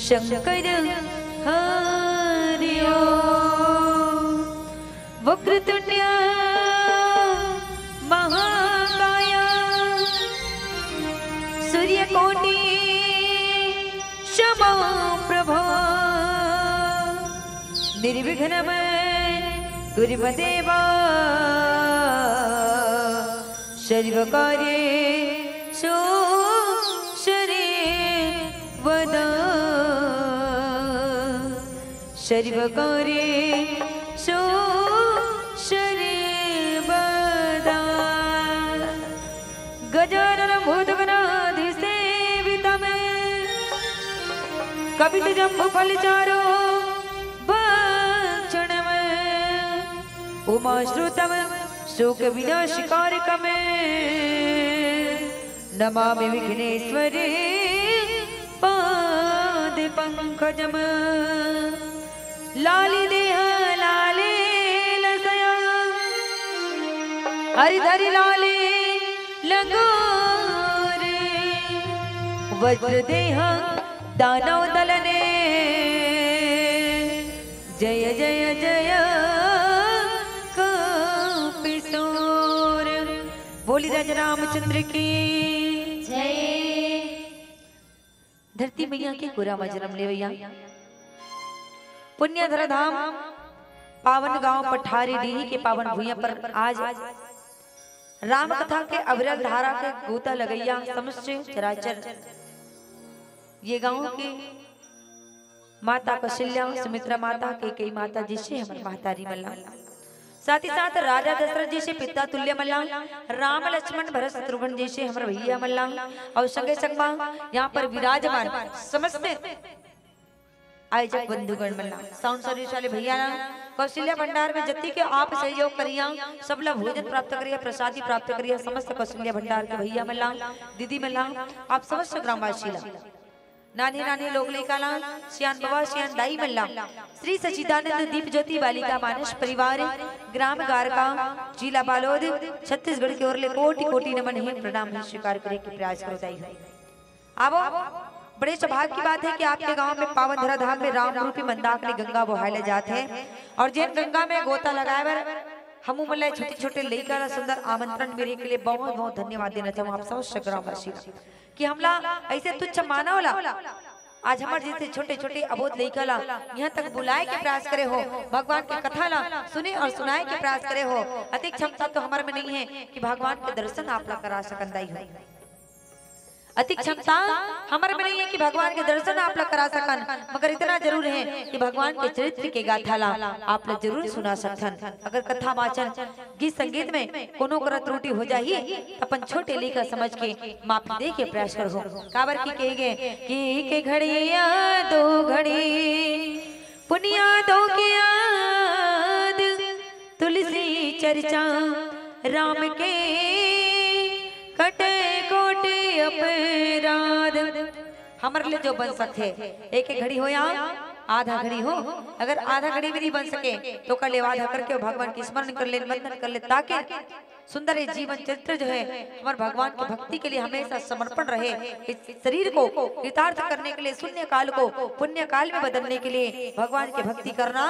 शंकर हरि ओम। वक्रतुंड महाकाय सूर्यकोटि समप्रभा निर्विघ्नं कुरु देव सर्वकार्येषु सर्वदा सर्वकार्येषु सर्वदा। गजाननं भूतगणाधिसेवितं कपितजम्बूफलचारो भक्षणम् उमाश्रुतं शोकविनाशकारकम् नमामि विघ्नेश्वरे पादपङ्कजम्। लाली देह लाले लसया हरिधरि लाले लगोरे वज्र देह दानव दलने जय जय जय कपिशोर। बोली राजा रामचंद्र की जय। धरती मैया के गोरा में जन्म ले भैया पुण्यधर धाम पावन गांव पठारी डीही के पावन भूमि पर आज राम कथा के अविरल धारा के गोता लगैया समस्त चराचर ये गांव के माता कौशल्या सुमित्रा माता के कई माता जी से हमारी महतारी मल्ला साथ ही साथ राजा दशरथ जी से पिता तुल्य मल्ला राम लक्ष्मण भरत शत्रुघ्न जी से हमारे भैया मल्ला और संगे संगमा यहाँ पर विराजमान समस्त आयोजक बंधुगण मल्ला साउंड सर्विस वाले भैया कौशल्या भंडार में जति के आप सहयोग करिया सबला भोजन प्राप्त करिया प्रसादी प्राप्त करिया समस्त कौशल्या भंडार के भैया मल्ला दीदी मल्ला आप समस्त ग्रामवासी नानी नानी लोग लेकाला सियान बाबा सियान दाई मल्ला श्री सचिदानंद दीप ज्योति बालिका मानस परिवार ग्राम गारका जिला बालोद छत्तीसगढ़ की ओर ले कोटि कोटि नमन है प्रणाम स्वीकार करे के प्रयास करो दाई। अब बड़े सौभाग्य की बात है कि आपके गांव में पावन धरा धाम में राम रूपी मंदाकिनी गंगा बहाले जाते हैं और जिन गंगा में गोता लगाए बर हमू मल्ला छोटे छोटे लेकर सुंदर आमंत्रण मेरे के लिए बहुत बहुत धन्यवाद देना चाहूँ आप समस्त ग्रामवासी कि हमला ऐसे तुच्छ मानवला आज हमारे जैसे छोटे छोटे अबोध लेकर यहाँ तक बुलाए के प्रयास करे हो भगवान की कथा ला सुने और सुनाए के प्रयास करे हो। अधिक क्षमता तो हमारे में नहीं है कि भगवान के दर्शन आप ला करा सकंदाई हो। अधिक क्षमता हमारे में नहीं है कि भगवान के दर्शन आप लोग करा सकन मगर इतना जरूर है कि भगवान के चरित्र के गाथा ला आप लोग जरूर सुना सकन। अगर कथा वाचन गीत संगीत में कोनो करत त्रुटि हो जाही अपन छोटे लेकर समझ के माफी दे के प्रयास करो। काबर की कहेगे कि के घड़िया दो घड़ी पुनिया दो के याद तुलसी चर्चा राम के कटे कोटे अपराध हमारे लिए जो बन सकते एक एक घड़ी हो या आधा घड़ी हो अगर आधा घड़ी भी नहीं बन सके तो कल आधा करके भगवान की स्मरण कर ले वंदन कर ले ताकि सुंदर जीवन चरित्र जो है हमारे भगवान की भक्ति के लिए हमेशा समर्पण रहे। इस शरीर को कृतार्थ करने के लिए शून्य काल को पुण्य काल में बदलने के लिए भगवान की भक्ति करना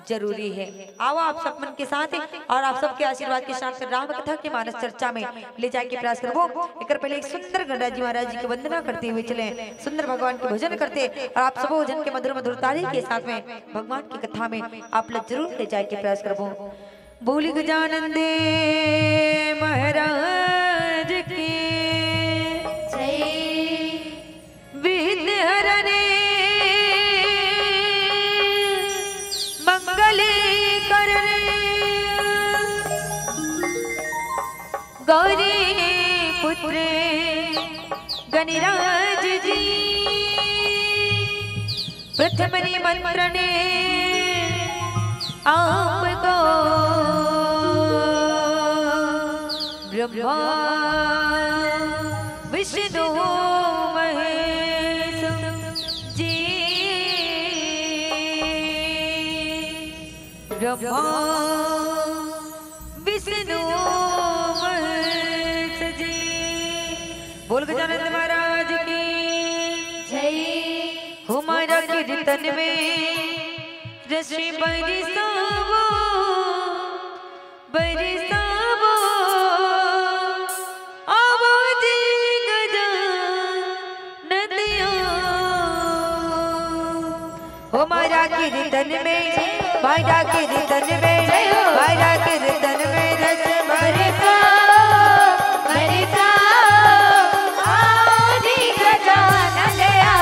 जरूरी है। आओ आप सब मन के साथ और आप सबके आशीर्वाद के साथ राम कथा के मानस चर्चा में ले जाके प्रयास करबो। एक पहले एक सुंदर गणराज महाराज जी की वंदना करते हुए चले सुंदर भगवान के भजन करते और आप सब जन के मधुर मधुर ताली के साथ में भगवान की कथा में आप लोग जरूर ले जाके प्रयास करबो। बोली गजानंद महाराज की जय। विद्याहरणे मंगले करने गौरी पुत्रे गणराज जी प्रथम निमंत्रणे आपको ब्रह्मा विष्णु महेश जी ब्रह्मा विष्णु महेश जी। बोल गजानंद महाराज की जय। हमारा कीर्तन में रश्मि बरसावो बरसावो आवाज गजानंदिया हो मारा कीर्तन में मारा कीर्तन में मारा कीर्तन में रश्मि बरसावो बरसावो आवाज गजानंदिया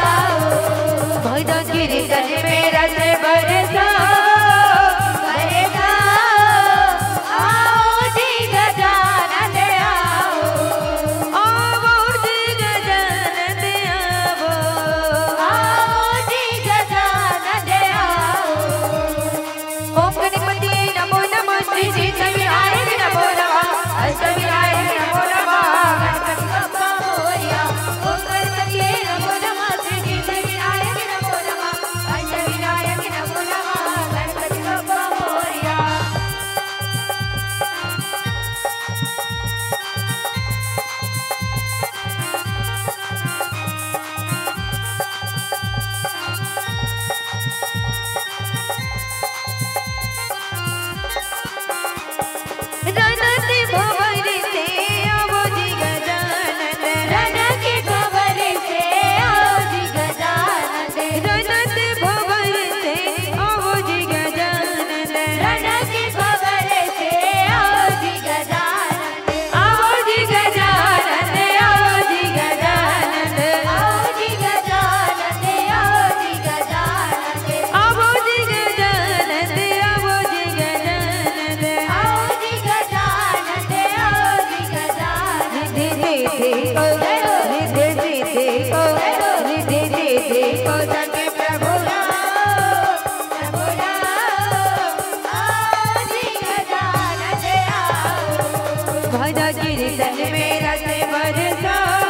मारा कीर्तन में रश्मि बरसावो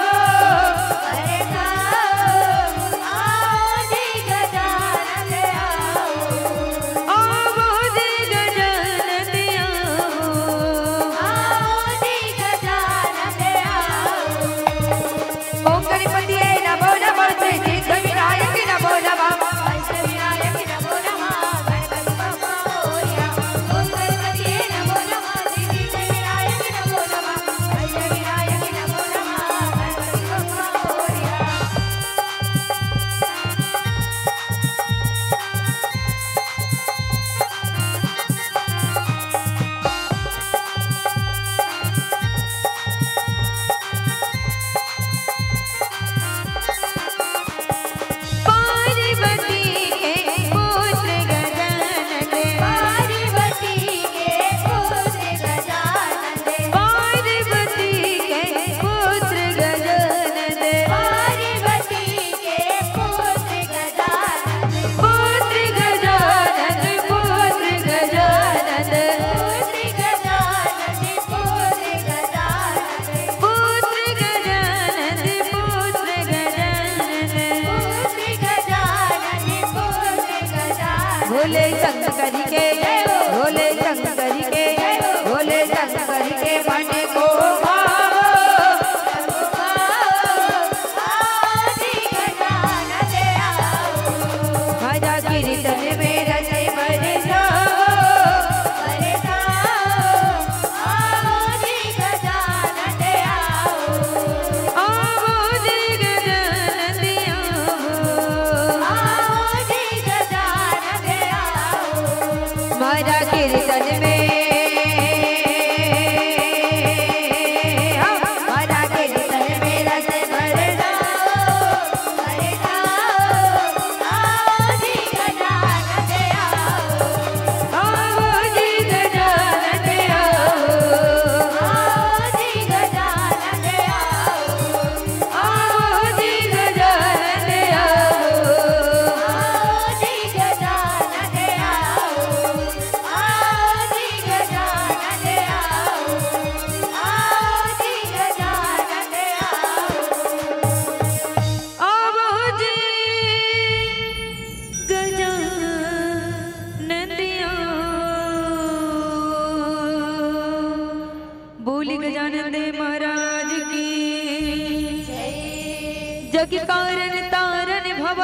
भोले शंकर के भोले शंकर के भोले शंकर के मन को भाजा कीर्तन में रचे कीर्तन में जग कारण तारन भव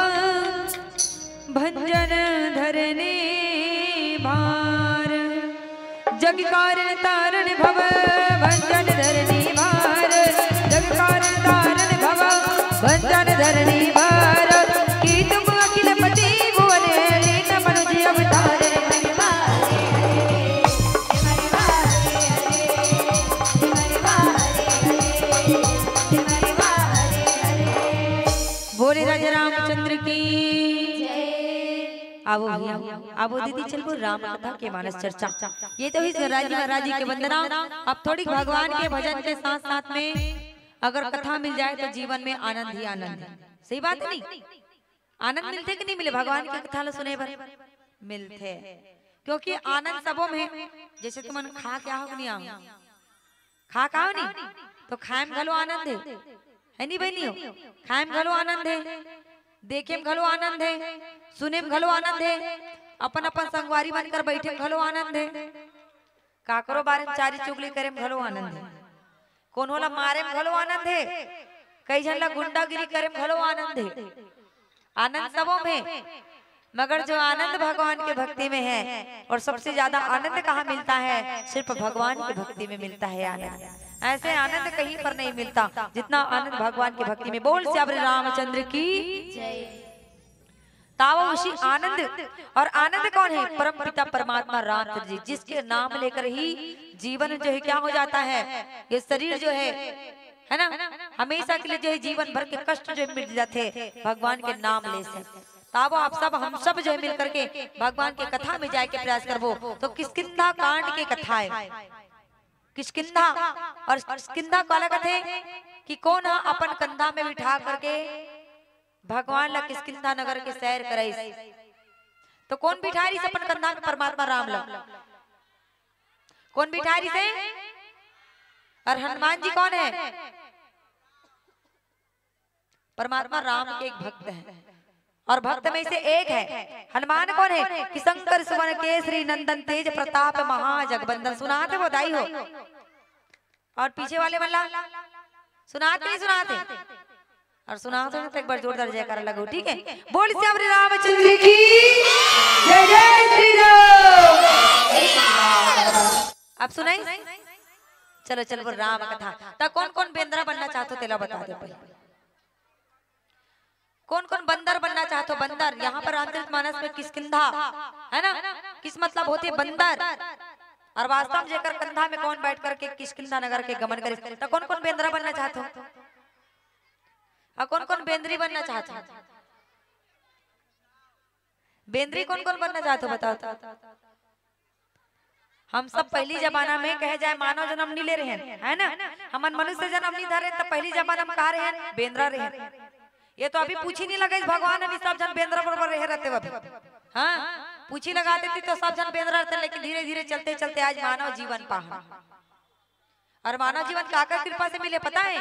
भंजन धरने भार, जग कारण तारण भव भंजन धरने भार, जग कारण तारण भव भंजन धरने भार, की तुम अखिल पति भुवन लीन मनुज अवतार। बोले राजा रामचंद्र की। आवो भैया, आवो दीदी, चलो राम कथा के मानस चर्चा। ये तो इस राजी महाराज जी के वंदना। अब थोड़ी भगवान के भजन के साथ साथ में अगर कथा मिल जाए तो जीवन में आनंद ही आनंद है। सही बात है नहीं? आनंद मिलते कि नहीं मिले? भगवान की कथा सुने पर मिलते, क्योंकि आनंद सबों में। जैसे तुम खा क्या हो नहीं आओ, खा खाओ नहीं तो खाएम घलो आनंद है नहीं बहनी हो? खाएम घलो आनंद है, देखे घलो आनंद है, सुने घलो आनंद है, अपन अपन संगवारी बनकर बैठे घलो आनंद है, काकरो बारे में चारी चुगली करे घलो आनंद है, कौन होला मारे घलो आनंद है, कई जन ला गुंडागिरी करे घलो आनंद है। आनंद सबों में, मगर जो आनंद भगवान के भक्ति में है। और सबसे ज्यादा आनंद कहाँ मिलता है? सिर्फ भगवान की भक्ति में मिलता है आनंद। ऐसे आनंद कहीं पर नहीं मिलता जितना आनंद भगवान की भक्ति में। बोल श्री रामचंद्र की जय। तावशी आनंद, और आनंद कौन है? परम पिता परमात्मा रामचंद्र जी, जिसके नाम लेकर ही जीवन जो है क्या हो जाता है? ये शरीर जो है ना, हमेशा के लिए जो है जीवन भर के कष्ट जो मिट जाते भगवान के नाम ले से। तावो आप सब, हम सब जो है मिल करके भगवान के कथा में जाए के प्रयास करबो। तो किष्किंधा कांड के कथा है। किष्किंधा, और किष्किंधा काला कथे कि कौन अपन कंधा में बिठा करके भगवान ला किष्किंधा नगर के सैर कराइस। तो कौन बिठारी से अपन कंधा में? परमात्मा राम ला। कौन बिठारी से? और हनुमान जी कौन है? परमात्मा राम के एक भक्त है, और भक्त में से एक है हनुमान। कौन है? कि शंकर सुवन केसरी नंदन तेज प्रताप महाजगबंदन। सुनाते वो दाई हो, और पीछे वाले वाला सुनाते ही सुनाते, और सुनाते तो एक बार जोरदार जयकारा लगो, ठीक है? बोल श्री रामचंद्र की जय, जय श्री राम। अब सुनाई, चलो चलो राम कथा। तो कौन कौन बेंद्रा बनना चाहते हो तेला बता दो पहले। कौन कौन बंदर बनना चाहते हो? बंदर। यहाँ पर रामचरितमानस में किष्किंधा है ना, किस मतलब होते बंदर, और वास्तव में जेकर कंधा में कौन बैठ करके किष्किंधा नगर के गमन करे। तो कौन कौन बेंद्रा बनना चाहते हो? और कौन कौन बेंद्री बनना चाहते हो? बेंद्री कौन कौन बनना चाहते हो बताओ तो? हम सब पहली जमाना में कहे जाए मानव जन्म नहीं ले रहे हैं, है ना? हम मनुष्य जन्म नहीं धरे, तब पहली जमाना में कहा रहे हैं बेंद्रा रहे। ये तो अभी पूछी नहीं लगे भगवान, अभी सब जन बेंद्रा बराबर रह रहते अभी। हाँ, पूछी लगा देती तो सब जन बेंद्रा रहते, लेकिन धीरे धीरे चलते चलते आज मानव जीवन पा। और मानव जीवन काका कृपा से मिले पता है?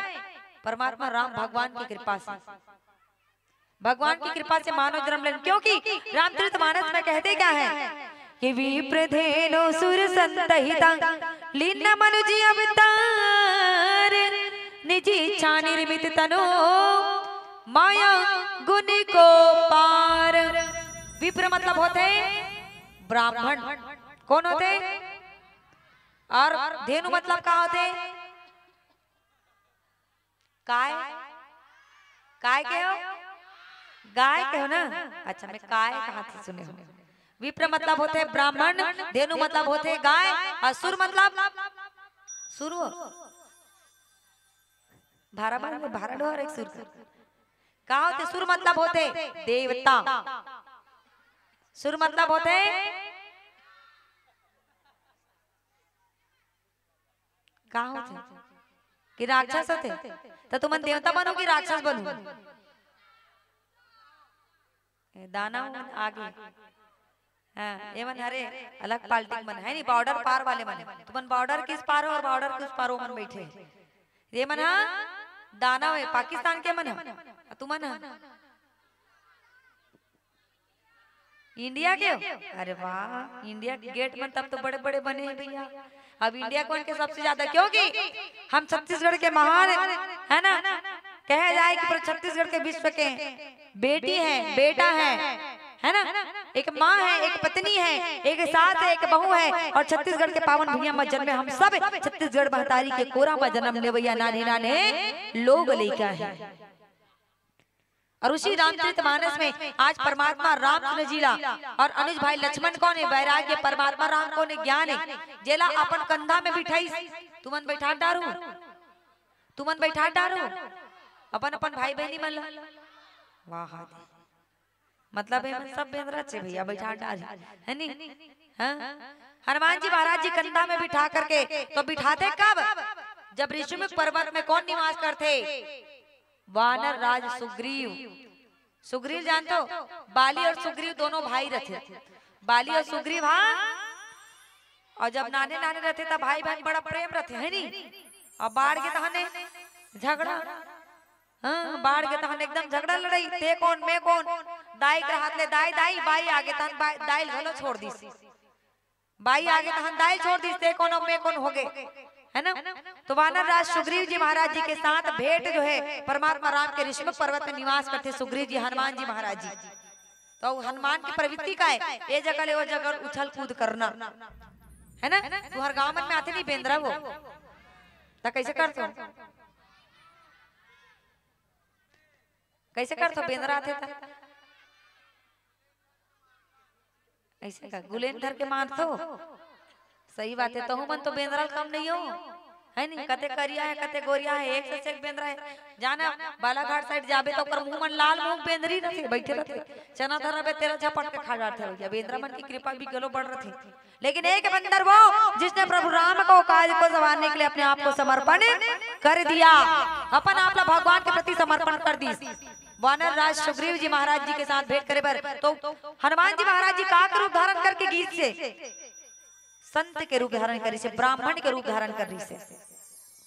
परमात्मा राम भगवान की कृपा से, भगवान की कृपा से मानव जन्म लेने। क्योंकि रामचरितमानस में कहते क्या है कि विप्रधेनु सुर संतहिता लीन मनुज अवतार, निज इच्छा निर्मित तनु माया गुण को पार। विप्र मतलब होते ब्राह्मण। कौन होते? और धेनु मतलब क्या होते? काय। काय के हो? गाय के हो ना? अच्छा, मैं काय कहाँ से सुने हो? विप्र मतलब होते ब्राह्मण, धेनु मतलब होते गाय, और सुर मतलब सुर भारा बार में भारा ढोर एक सुर का होते। सुर मतलब होते देवता। सुर मतलब होते का होते कि राक्षस होते। तो तुम देवता बनो कि राक्षस बनो? दाना आगे ये मन हरे अलग पार्टी मन है नहीं, बॉर्डर पार वाले मन। तुम बॉर्डर किस पार हो और बॉर्डर किस पार हो मन बैठे। ये मन दाना है पाकिस्तान के मन, तुम इंडिया के हो? अरे वाह, इंडिया के गेट में तब तो बड़े बड़े बने हैं भैया। अब इंडिया कौन के सबसे ज्यादा? क्योंकि हम छत्तीसगढ़ के महान है ना, कहे जाए कि छत्तीसगढ़ के विश्व के बेटी है, बेटा है, है ना, एक माँ है, एक पत्नी है, एक सास है, एक बहू है, और छत्तीसगढ़ के पावन भूमिया में जन्मे हम सब छत्तीसगढ़ महतारी के कोरा में जन्म लेवैया नाने नाने लोग लेकर है। और उसी रामचरितमानस में आज परमात्मा राम जिला और अनुज भाई लक्ष्मण कौन है, वैराग्य परमात्मा राम कौन है, ज्ञान है, जेला अपन कंधा में बिठाई तुमन बैठा डारू, तुमन बैठा डारू अपन अपन भाई बहनी मन, वाह मतलब सब बेंद्रा से भैया बैठा डाल है नी। हनुमान जी महाराज जी कंधा में बिठा करके तो बिठाते कब, जब ऋषिमुख पर्वत में कौन निवास करते, वानर राज सुग्रीव। सुग्रीव जानते हो, बाली और सुग्रीव दोनों भाई रहते, बाली और सुग्रीव। हाँ, और जब नाने नाने रहते तब भाई बहन बड़ा प्रेम रहते है नी। और बाढ़ के तहने झगड़ा, हाँ बाढ़ के तहन एकदम झगड़ा लड़ाई, ते कौन मैं कौन, दाई के हाथ ले दाई दाई, बाई आगे तहन दाई घलो छोड़ दी, बाई आगे तहन दाई छोड़ दी, ते कौन मैं कौन हो गए, है ना। तो वानर राज सुग्रीव जी महाराज जी के साथ भेंट जो है परमात्मा राम के ऋषिमुख पर्वत में निवास करते सुग्रीव जी हनुमान जी महाराज जी। तो हनुमान की प्रवृत्ति का है ये जगह ले वो जगह उछल कूद करना, है ना। तू हर गांव में आते नहीं बेंद्रा वो तो कैसे करते हो, कैसे करते हो बेंद्रा आते था ऐसे का गुलेन धर के मार तो सही बात है। तो मन तो बेंद्रा कम नहीं हो है नहीं, कते करिया है कते गोरिया है, एक से एक बेंद्रा है। जाना बालाघाट साइड जाबे तो कर मुंह मन लाल मुंह बेंद्री रहते बैठे रहते, चना धरा बे तेरा झपट के खा जाते भैया। बेंद्रा मन की कृपा भी गलो बढ़ रही, लेकिन एक बंदर वो जिसने प्रभु राम को काज को संवारने के लिए अपने आप को समर्पण कर दिया, अपन आप भगवान के प्रति समर्पण कर दी। वानर राज सुग्रीव जी महाराज जी के साथ भेंट करे बर तो हनुमान जी महाराज जी का रूप धारण करके गीत से संत के रूप धारण करी से, ब्राह्मण के रूप धारण कर रही से।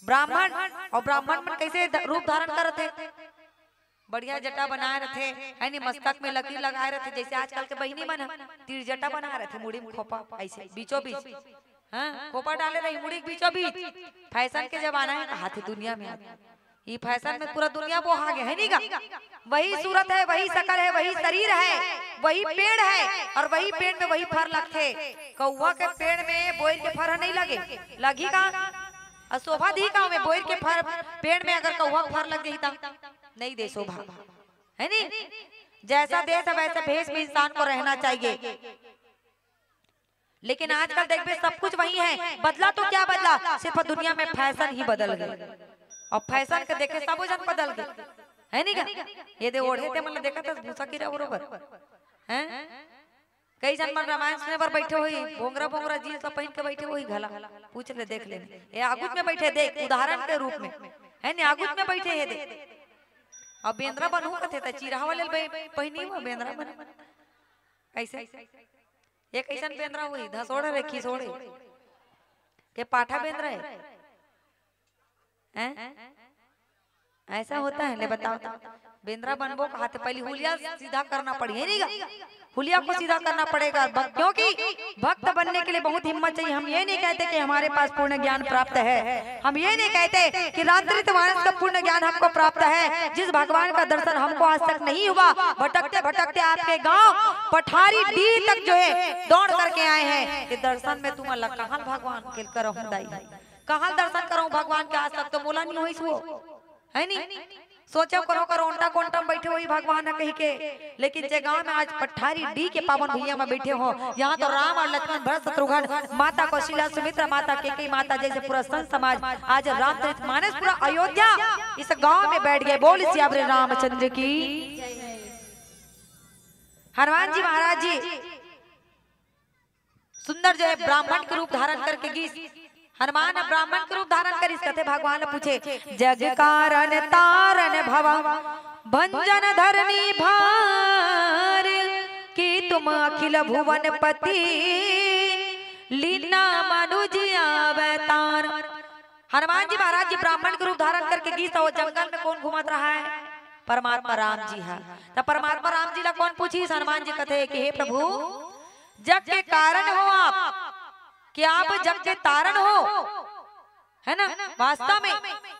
ब्राह्मण और ब्राह्मण मन कैसे रूप धारण करते, बढ़िया जटा बनाए रखे है नी, मस्तक में लकीर लगाए रखे, जैसे आजकल के बहिनी मन तीर जटा बना रहे थे, मुड़ी में खोपा ऐसे बीचों बीच, हाँ खोपा डाले रही मुड़ी बीचों बीच। फैशन के जमाना है, कहा थे दुनिया में ये फैशन में पूरा दुनिया वो आगे है नी का, वही सूरत है, वही शकल है, वही शरीर है, वही पेड़ है, और वही पेड़ में वही फर लगते। कौवा के पेड़ में बोर के फर नहीं लगे, लगी का शोभा दी का में बोर के फर पेड़ में अगर कौवा फर लग गई था नहीं दे शोभा है नी। जैसा देश है वैसे भेष में इंसान को रहना चाहिए। लेकिन आजकल देखिए सब कुछ वही है, बदला तो क्या बदला, सिर्फ दुनिया में फैशन ही बदल गए, और फैशन के देखे सब जन बदल गए है नी का। ये दे ओढ़े थे मतलब देखा था भूसा गिरा बरोबर हैं, कई जन मन रामायण सुने पर बैठे हुई भोंगरा भोंगरा जीन्स सब पहन के बैठे हुई, घला पूछ ले देख ले ये आगुत में बैठे देख उदाहरण के रूप में है नी, आगुत में बैठे है देख। अब बेंद्रा बनू कथे त चिरहा वाले पहनी हुआ बेंद्रा बन कैसे ये कैसन बेंद्रा हुई, धसोड़े रे खिसोड़े के पाठा बेंद्रा है, ऐसा होता है। ले बताओ बेंद्रा बनबो कहा तो पहले हुलिया सीधा करना पड़ेगा नहीं, हुलिया को सीधा करना पड़ेगा, क्योंकि भक्त बनने के लिए बहुत हिम्मत चाहिए। हम ये नहीं कहते कि हमारे पास पूर्ण ज्ञान प्राप्त है, हम ये नहीं कहते कि रामचरितमानस का पूर्ण ज्ञान हमको प्राप्त है। जिस भगवान का दर्शन हमको आज तक नहीं हुआ, भटकते भटकते आपके गांव पठारी डी तक जो है दौड़ करके आए हैं, कि दर्शन में तुम अल्लाह कहाँ भगवान के करो दाई, कहाँ दर्शन करो भगवान के, आज तक तो मोला नहीं हुई सो है नी। सोचो करो करोंटा कोंटा बैठे हुई भगवान है कही के, लेकिन जे गांव में आज पठारी डी के पावन भैया में बैठे हो, यहाँ तो राम और लक्ष्मण भरत शत्रुघ्न माता कौशल्या सुमित्रा माता केकई माता जैसे पूरा संत समाज आज रामचरितमानस पूरा अयोध्या इस गांव में बैठ गए। बोल सियावरे रामचंद्र की। हनुमान जी महाराज जी सुंदर जो है ब्राह्मण के रूप धारण करके गीत, हनुमान ब्राह्मण के रूप धारण कर इस कथे भगवान पूछे, जग कारण तारण भव भंजन धरनी भार की तुम अखिल भुवन पति लीना मनुज अवतार। हनुमान जी महाराज जी ब्राह्मण के रूप धारण करके गीत, और जंगल में कौन घुमत रहा है, परमात्मा राम जी है। तो परमात्मा राम जी ला कौन पूछी, हनुमान जी कथे कि हे प्रभु जग के कारण हो आप, कि आप जग के तारण हो, है ना। वास्तव में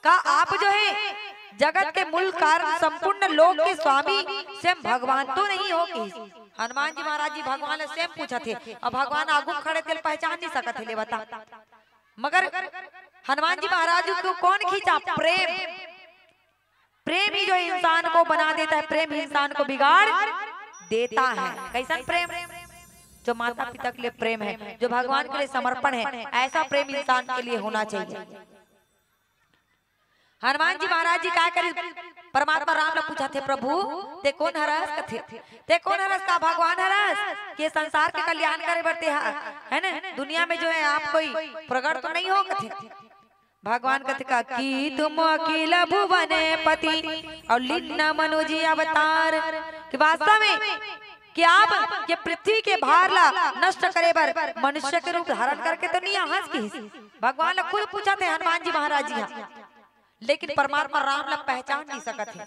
का आप जो है जगत के मूल कारण संपूर्ण लोक के स्वामी स्वयं भगवान तो नहीं हो कि हनुमान जी महाराज जी भगवान से पूछा थे और भगवान आगू खड़े थे पहचान नहीं सकते ले बता। मगर हनुमान जी महाराज को कौन खींचा? प्रेम। प्रेम ही जो इंसान को बना देता है, प्रेम ही इंसान को बिगाड़ देता है। कैसा प्रेम? जो माता पिता के लिए प्रेम है, जो भगवान के लिए समर्पण है, ऐसा प्रेम इंसान के लिए होना चाहिए। हनुमान जी महाराज जी क्या करे? परमात्मा राम ने पूछा थे प्रभु ते कौन हरस कथे? ते कौन हरस का? भगवान हरस के संसार के कल्याण करे बढ़ते है ना, दुनिया में जो है आप कोई प्रगट तो नहीं हो कथे। भगवान कथे का कि तुम अकेला भुवन पति और लीना मनोजी अवतार कि वास्तव में कि आप ये पृथ्वी के भार ला नष्ट करे बर मनुष्य के रूप धारण करके तो नहीं हंस की। भगवान ने खुद पूछा थे हनुमान जी महाराज जी, लेकिन परमात्मा राम ने पहचान नहीं सकते।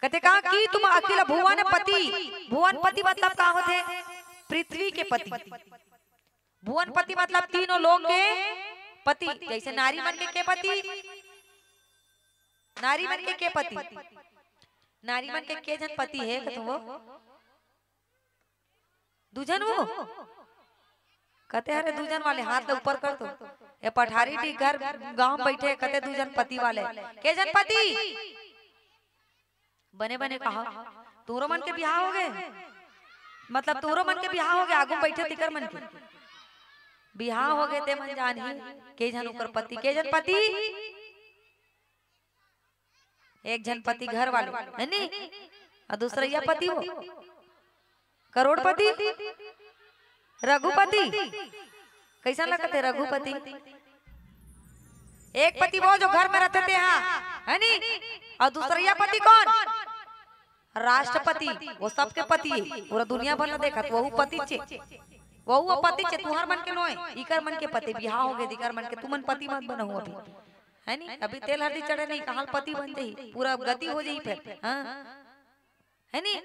कहते कहा कि तुम अकेला भुवन पति। भुवन पति मतलब कहा होते? पृथ्वी के पति। भुवन पति मतलब तीनों लोग के पति। जैसे नारी मन के पति, नारी मन के पति, नारी मन के जन पति है कहते वो दूजन वो कहते अरे दूजन वाले हाथ ले ऊपर कर दो। ये पठारी टी घर गांव बैठे कहते दूजन पति वाले के जन पति बने बने कहा तोरो मन के बियाह हो गए, मतलब तोरो मन के बियाह हो गए। आगू बैठे तिकर मन के बियाह हो गए ते मन जान ही के जन ऊपर पति, के जन पति? एक जन पति घर वाले है नी और दूसरा या पति हो करोड़पति रघुपति। कैसा लगते रघुपति? एक पति वो जो घर में रहते थे है नी, और दूसरा पति कौन? राष्ट्रपति। वो सबके पति है, पूरा दुनिया भर देखा वो पति छे, वो पति छे। तुहार मन के नोए इकर मन के पति बियाह हो गए, दिकर मन के तू मन पति मत बनहु अभी है नी। अभी तेल हल्दी चढ़े नहीं कहां पति बन जाई, पूरा गति हो जाई फिर है नी,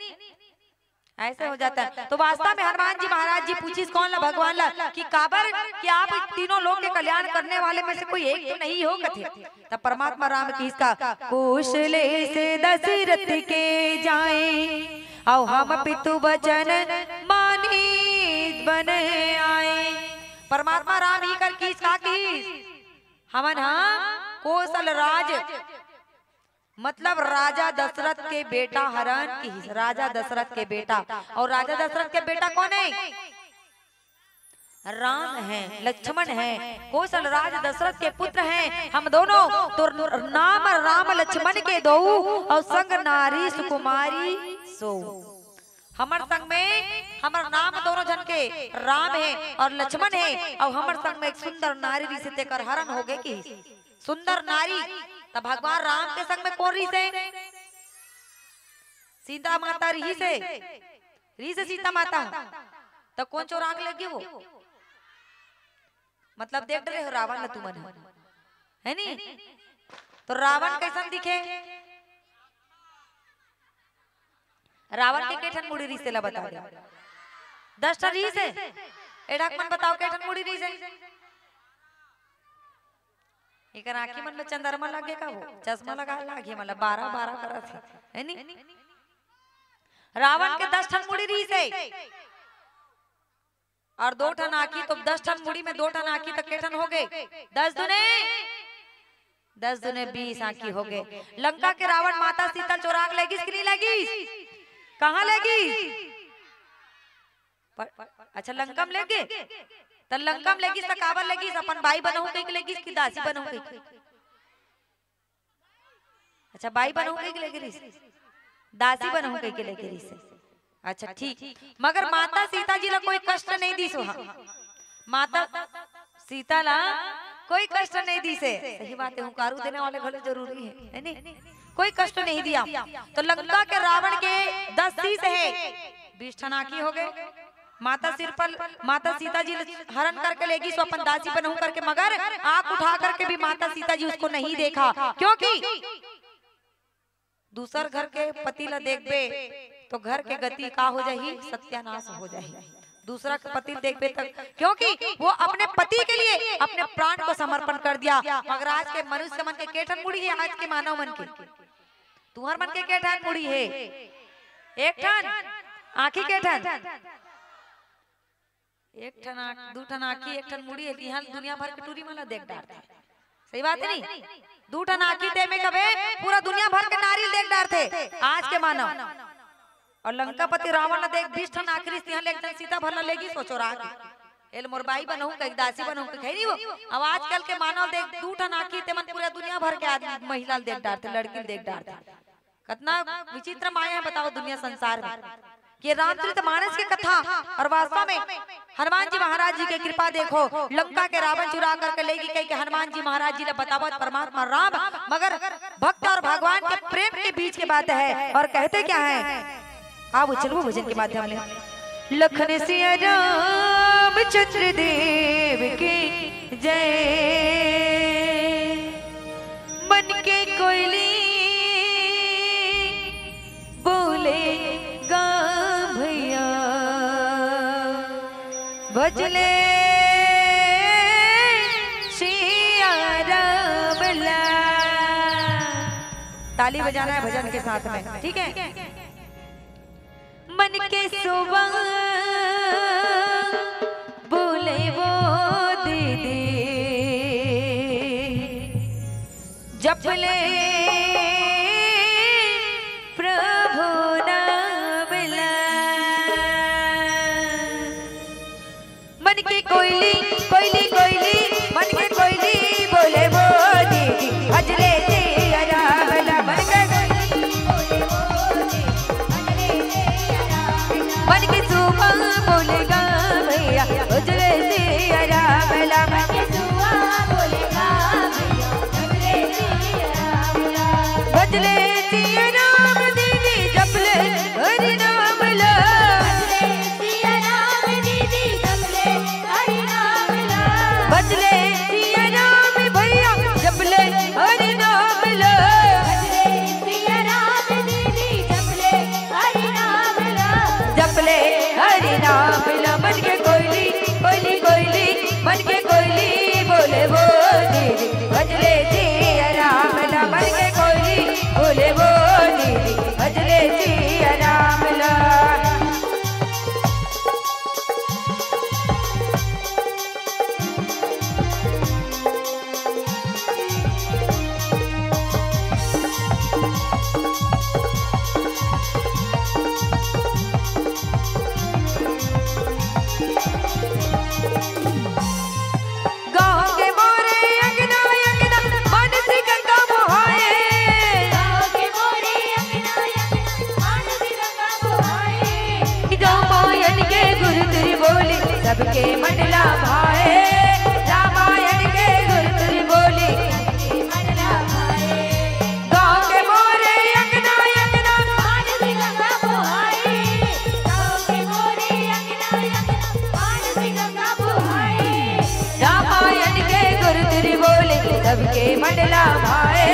ऐसे हो जाता है। तो वास्तव में हनुमान जी महाराज जी पूछिस कौन ला? भगवान ला कि काबर कि आप तीनों लोग के कल्याण करने वाले में से कोई एक तो नहीं हो कथे। तब परमात्मा राम की इसका कौशले से दशरथ के जाए औ हम पितु वचन मानी बने आए। परमात्मा राम ही कर की इसका की हमन कौशल राज मतलब राजा दशरथ के बेटा हरण की, राजा दशरथ के बेटा। और राजा दशरथ के बेटा कौन है? राम है, लक्ष्मण है, कौशल राज दशरथ के पुत्र हैं हम दोनों। तो नाम राम लक्ष्मण के दो और संग नारी सुकुमारी सो। हमर संग में हमर नाम दोनों जन के राम है और लक्ष्मण है, और हमर संग में एक सुंदर नारी रिश्ते तेकर हरण हो गए की सुंदर नारी। तब भगवान राम के संग में कौन री से? सीता माता री से सीता माता। तो कौन चोराग लगी वो? मतलब देख रहे हो रावण न तुमन है नी। तो रावण कैसन दिखे? रावण के केठन मुड़ी री से ला बता दे 10 री से एडा मन बताओ केठन मुड़ी री से। एक आंखी मन में चंद्रमा लगे का वो चश्मा लगा लागे मतलब 12-12 करत है नी। रावण के 10 ठन मुड़ी री से और 2 ठन आंखी, तो 10 ठन मुड़ी में 2 ठन आंखी तक केठन हो गए 10 दुने 20 आंखी हो गए। लंका के रावण माता सीता चोराग लेगी कि नहीं लेगी? कहाँ लेगी? अच्छा लंका में लेगे तो लंका में लेगी काबर लेगी? अपन भाई बनहु कहीं लेगी कि दासी बनहु कहीं? अच्छा भाई बनहु कहीं लेगी, दासी बनहु कहीं लेगी। अच्छा ठीक, मगर माता सीता जी ला कोई कष्ट नहीं दी सो। माता सीता ला कोई कष्ट नहीं दी से। सही बात है, हुंकारू देने वाले घोड़े जरूरी है नहीं? कोई कष्ट नहीं दिया। तो लंका के रावण के 10 शीश है, 20 ठन आंखी हो गए। माता सिर पर माता सीता जी हरण करके लेगी सो अपन दासी बनहु करके, मगर आंख उठा करके भी माता सीता जी उसको नहीं देखा, क्योंकि दूसर घर के पति ला देखबे तो घर के गति का हो जाही, सत्यानाश हो जाही। दूसरा पति देखबे तक, क्योंकि वो अपने पति के लिए अपने प्राण को समर्पण कर दिया। मगर आज के मनुष्य मन के केठन मुड़ी है? आज के मानव मन के तुम्हार मन के केठन मुड़ी है? एक ठन आँखी के ठन एक ठन आँख दू ठन आँखी एक ठन मुड़ी यहाँ दुनिया भर के टूरी माला देख डालते। सही बात है नहीं? दू ठन आँखी ते में कबे पूरा दुनिया भर के नारी देख डालते आज के मानव। और लंकापति रावण ने देख 20 ठन आखिरी यहाँ ले एकदम सीता भरना लेगी सोचो राग एल मोरबाई बनहूं कई दासी बनहूं कहीं वो। अब आजकल के मानव देख दू ठन आँखी ते मन पूरा दुनिया भर के आदमी महिला देख डालते लड़की देख डालते। कितना विचित्र माया है बताओ दुनिया संसार में। ये रामचरितमानस की कथा और वास्तव में हनुमान जी महाराज जी की कृपा देखो। लंका के रावण चुरा करके लेगी कहीं के हनुमान जी महाराज जी ने बतावत परमात्मा राम मगर भक्त और भगवान के प्रेम के बीच की बात है। और कहते क्या है आप चलो भजन के माध्यम से लखन सिया रामचंद्र देव की जय मन के कोयली बोले गा भैया भजले सिया राम ला। ताली बजाना है भजन के साथ में ठीक है। मन के सुबह बोले वो दीदी जपले प्रभु नाम ला। मन की कोयली कोयली कोयली मन के कोयली बोले वो दीदी भजले सिया राम ला। मन के मन की सुबह बोलेगा भैया भजले सिया राम ला। मन की सुबह बोलेगा भैया भजले सिया राम ला। भजले सिया राम दीदी जपले हरि नाम ला। भजले सिया राम दीदी जपले हरि नाम ला। भजले सिया राम भैया जपले हरि नाम ला। भजले सिया राम दीदी जपले हरि नाम ला। जपले हरि नाम ला। मन के कोयली कोयली कोयली मन के कोयली बोले वो दीदी भजले सिया राम ला। मन के कोयली बोले वो दीदी भजले सिया राम ला। सबके मंडला भाए रामायण के गुरुतुरी बोली मंडला भाए। गाँव के मोरे अंगना अंगना मानसी गंगा बुहाए। गाँव के मोरे अंगना अंगना मानसी गंगा बुहाए। रामायण के गुरुतुरी बोली सबके मंडला भाए।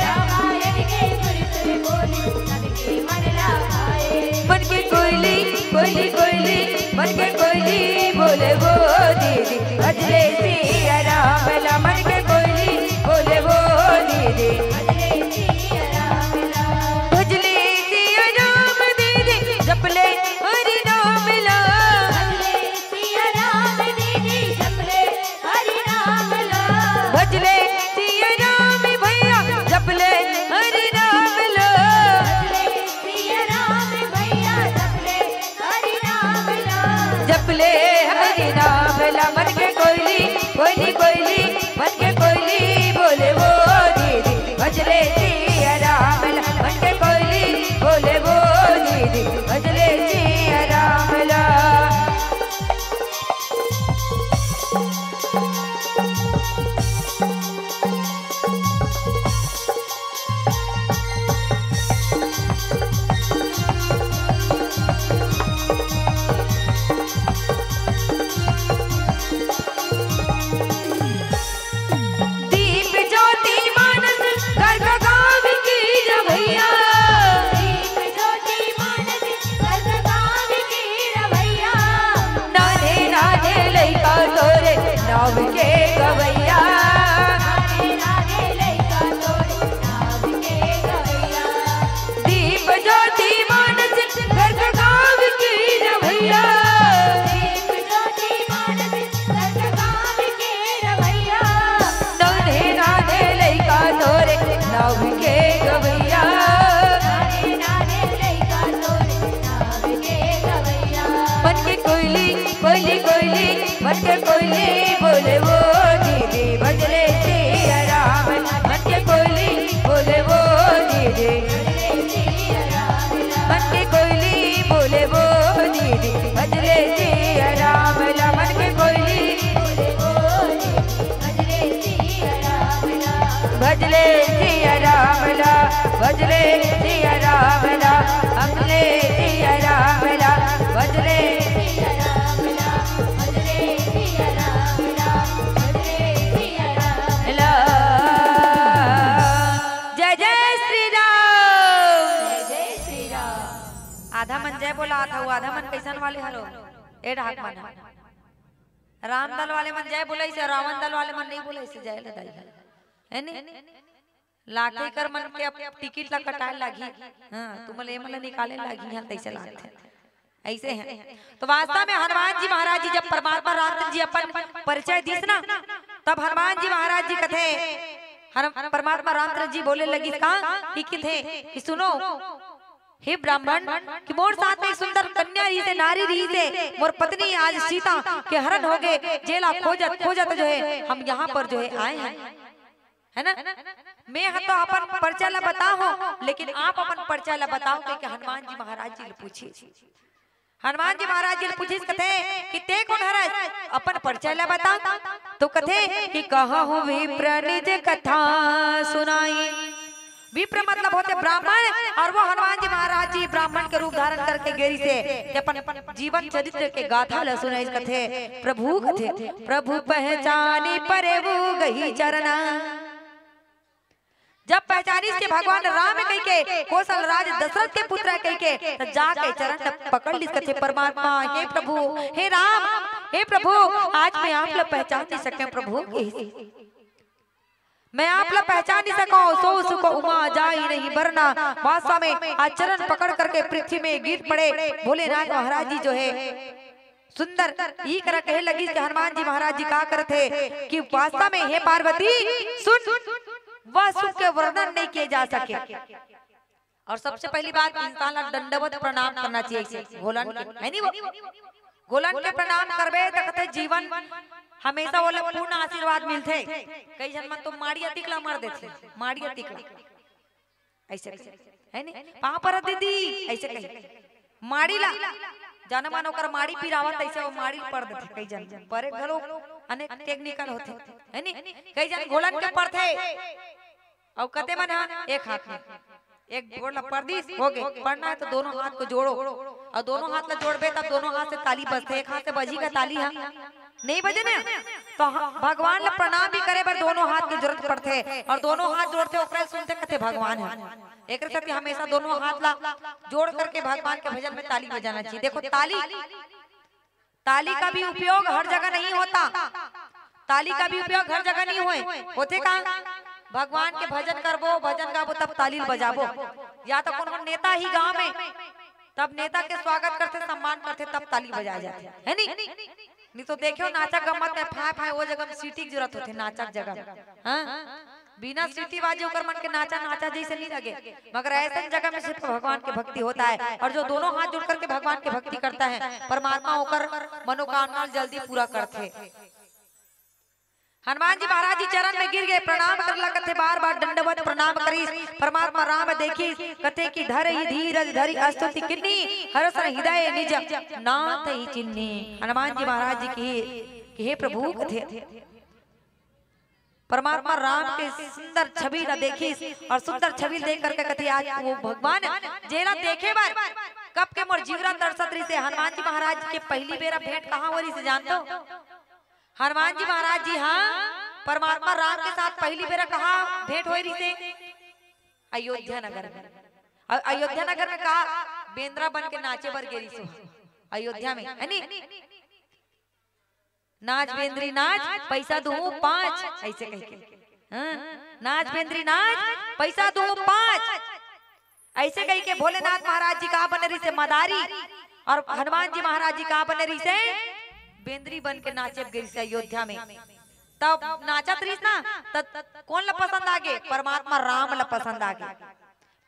रामायण के गुरुतुरी बोली सबके मंडला भाए। मन के कोयली कोयली कोयली मन के कोयली बोले वो दीदी भजले सिया राम ला। मन के कोयली बोले वो दीदी भजले सिया राम ला। भजले सिया राम दीदी जपले हरि नाम ला। भजले सिया राम दीदी जपले हरि नाम ला। भजले सिया राम भैया जपले हरि नाम ला। भजले सिया राम भैया जपले हरि नाम ला। जपले हरि नाम ला। मन के कोयली कोयली कोयली मन के कोयली बोले वो दीदी भजले सिया राम ला। मन के कोयली बोले वो दीदी भजले सिया राम ला। कोयली कोयली मन के कोयली बोले वो दीदी भजले सिया राम मन के कोयली बोले वो दीदी मन के कोयली बोले वो दीदी भजले सिया राम मन के कोयली भजले सिया राम भजले सिया राम अमले सिया राम भजले जय जय श्री राम जय श्री राम। आधा मन जय बोला था वो आधा मन कैसन वाले हलो ए ढाक मन राम दल वाले मन जय बोले से रावण दल वाले मन नहीं बोले से जय लदाई है नी लाखे कर मन के अब टिकट ला कटाए लागी हां तुमले एमले निकाले लागी यहां तैसे लागते ऐसे हैं। तो वास्तव में हनुमान जी महाराज जी जब परमात्मा रामचंद्र जी अपन परिचय दीस ना तब हनुमान जी महाराज जी कथे परमात्मा रामचंद्र जी बोले लगी कहा कि थे कि सुनो हे ब्राह्मण कि मोर साथ में सुंदर कन्या रही से नारी रही से मोर पत्नी आज सीता के हरण हो गए जेला खोजत जो है हम यहाँ पर जो है आए हैं है ना। मैं तो अपन परिचय ला बताओ लेकिन आप अपन परिचय ला बताओ कि हनुमान जी महाराज जी पूछी हनुमान जी महाराज जी पूछी कथे कि ते कौन हरे अपन परिचय ला बता तो कथे कि कहूं विप्र निज कथा सुनाई। विप्र मतलब होते ब्राह्मण और वो हनुमान जी महाराज जी ब्राह्मण के रूप धारण करके गेरी से अपन जीवन चरित्र के गाथा ला सुनाई कथे प्रभु कथे प्रभु पहचानी परे वो गही चरना। जब पहचानी के भगवान राम कह के कौशल राज दशरथ के पुत्र कह के तो जाके चरण पकड़ ली कथे परमात्मा हे प्रभु हे राम हे प्रभु आज मैं आप लोग पहचान नहीं सके प्रभु मैं आप लोग पहचान नहीं सको सो सुको उमा जाई नहीं वरना वास्तव में आज चरण पकड़ करके पृथ्वी में गिर पड़े भोलेनाथ महाराज जी जो है सुंदर ही कर कहे लगी कि हनुमान जी महाराज जी कहा करते कि वास्तव में हे पार्वती सुन वह सुख के वर्णन नहीं किए जा सके। और सबसे पहली बात इंसान का दंडवत प्रणाम करना चाहिए गोलन के है नहीं वो गोलन के प्रणाम करबे तो कहते जीवन हमेशा वो पूर्ण आशीर्वाद मिलते। कई जन्म तो माड़िया तिकला मार देते माड़िया तिकला ऐसे है नहीं वहां पर दीदी ऐसे कही माड़ी ला जाना मानो कर माड़ी पिरावत ऐसे वो माड़ी पड़ देते कई जन परे घरो अनेक टेक्निकल होते है नहीं कई जन गोलन के पड़ते और कते मन एक हाथ में एक गोला पर्दी हो गए पढ़ना है तो दोनों हाथ को जोड़ो और दोनों हाथ ला जोड़बे तब दोनों हाथ से ताली बजते एक हाथ से बजी का ताली है नहीं बजे ना तो भगवान ला प्रणाम भी करे पर दोनों हाथ की जरूरत पड़ते और दोनों हाथ जोड़ते ओकरे सुनते कहते भगवान है एक साथ हमेशा दोनों हाथ ला जोड़ करके भगवान के भजन में ताली बजाना चाहिए। देखो ताली का भी उपयोग हर जगह नहीं होता ताली का भी उपयोग हर जगह नहीं होते कहाँ भगवान के भजन करबो भजन गाबो तब ताली बजाबो या तो कौन नेता ही गांव में तब नेता के स्वागत करते सम्मान करते तब ताली बजाए जाते है नहीं तो देखो नाचक गम्मत में फाय वो जगह में सीटी की जरूरत होती नाचक जगह हाँ बिना सीटी बाजी होकर मन के नाचा जैसे नहीं लगे मगर ऐसे जगह में सिर्फ भगवान की भक्ति होता है और जो दोनों हाथ जोड़ करके भगवान की भक्ति करता है परमात्मा होकर मनोकामना जल्दी पूरा करते। हनुमान जी महाराज जी चरण में गिर गए प्रणाम करला कथे बार बार दंडवत प्रणाम करी परमात्मा राम देखी कथे की धर ही धीरज धरी स्तुति किन्नी हर सर हृदय निज नाथ ही चिन्नी। हनुमान जी महाराज जी की हे प्रभु कथे परमात्मा राम के सुंदर छवि न देखी और सुंदर छवि देख करके कथे आज वो भगवान जेला देखे बार कब के मोर जीवरा तरसत से हनुमान जी महाराज के पहली बेरा भेंट कहाँ हो रही से जानते हो हनुमान जी महाराज जी हाँ परमात्मा राम के साथ पहली बेरा कहा भेंट हो रही से अयोध्या नगर में अयोध्या नगर में कहा बेंद्रा बन के नाचे बर गेरी सो अयोध्या में है नी नाच बेंद्री नाच पैसा दूं 5 ऐसे कह के नाच बेंद्री नाच पैसा दूं 5 ऐसे कह के भोलेनाथ महाराज जी कहा बन रही से मदारी और हनुमान जी महाराज जी कहा बन रही से बेंद्री बन के नाचे गई से अयोध्या में तब नाचत रही ना तब कौन ला पसंद आगे परमात्मा राम ला पसंद आगे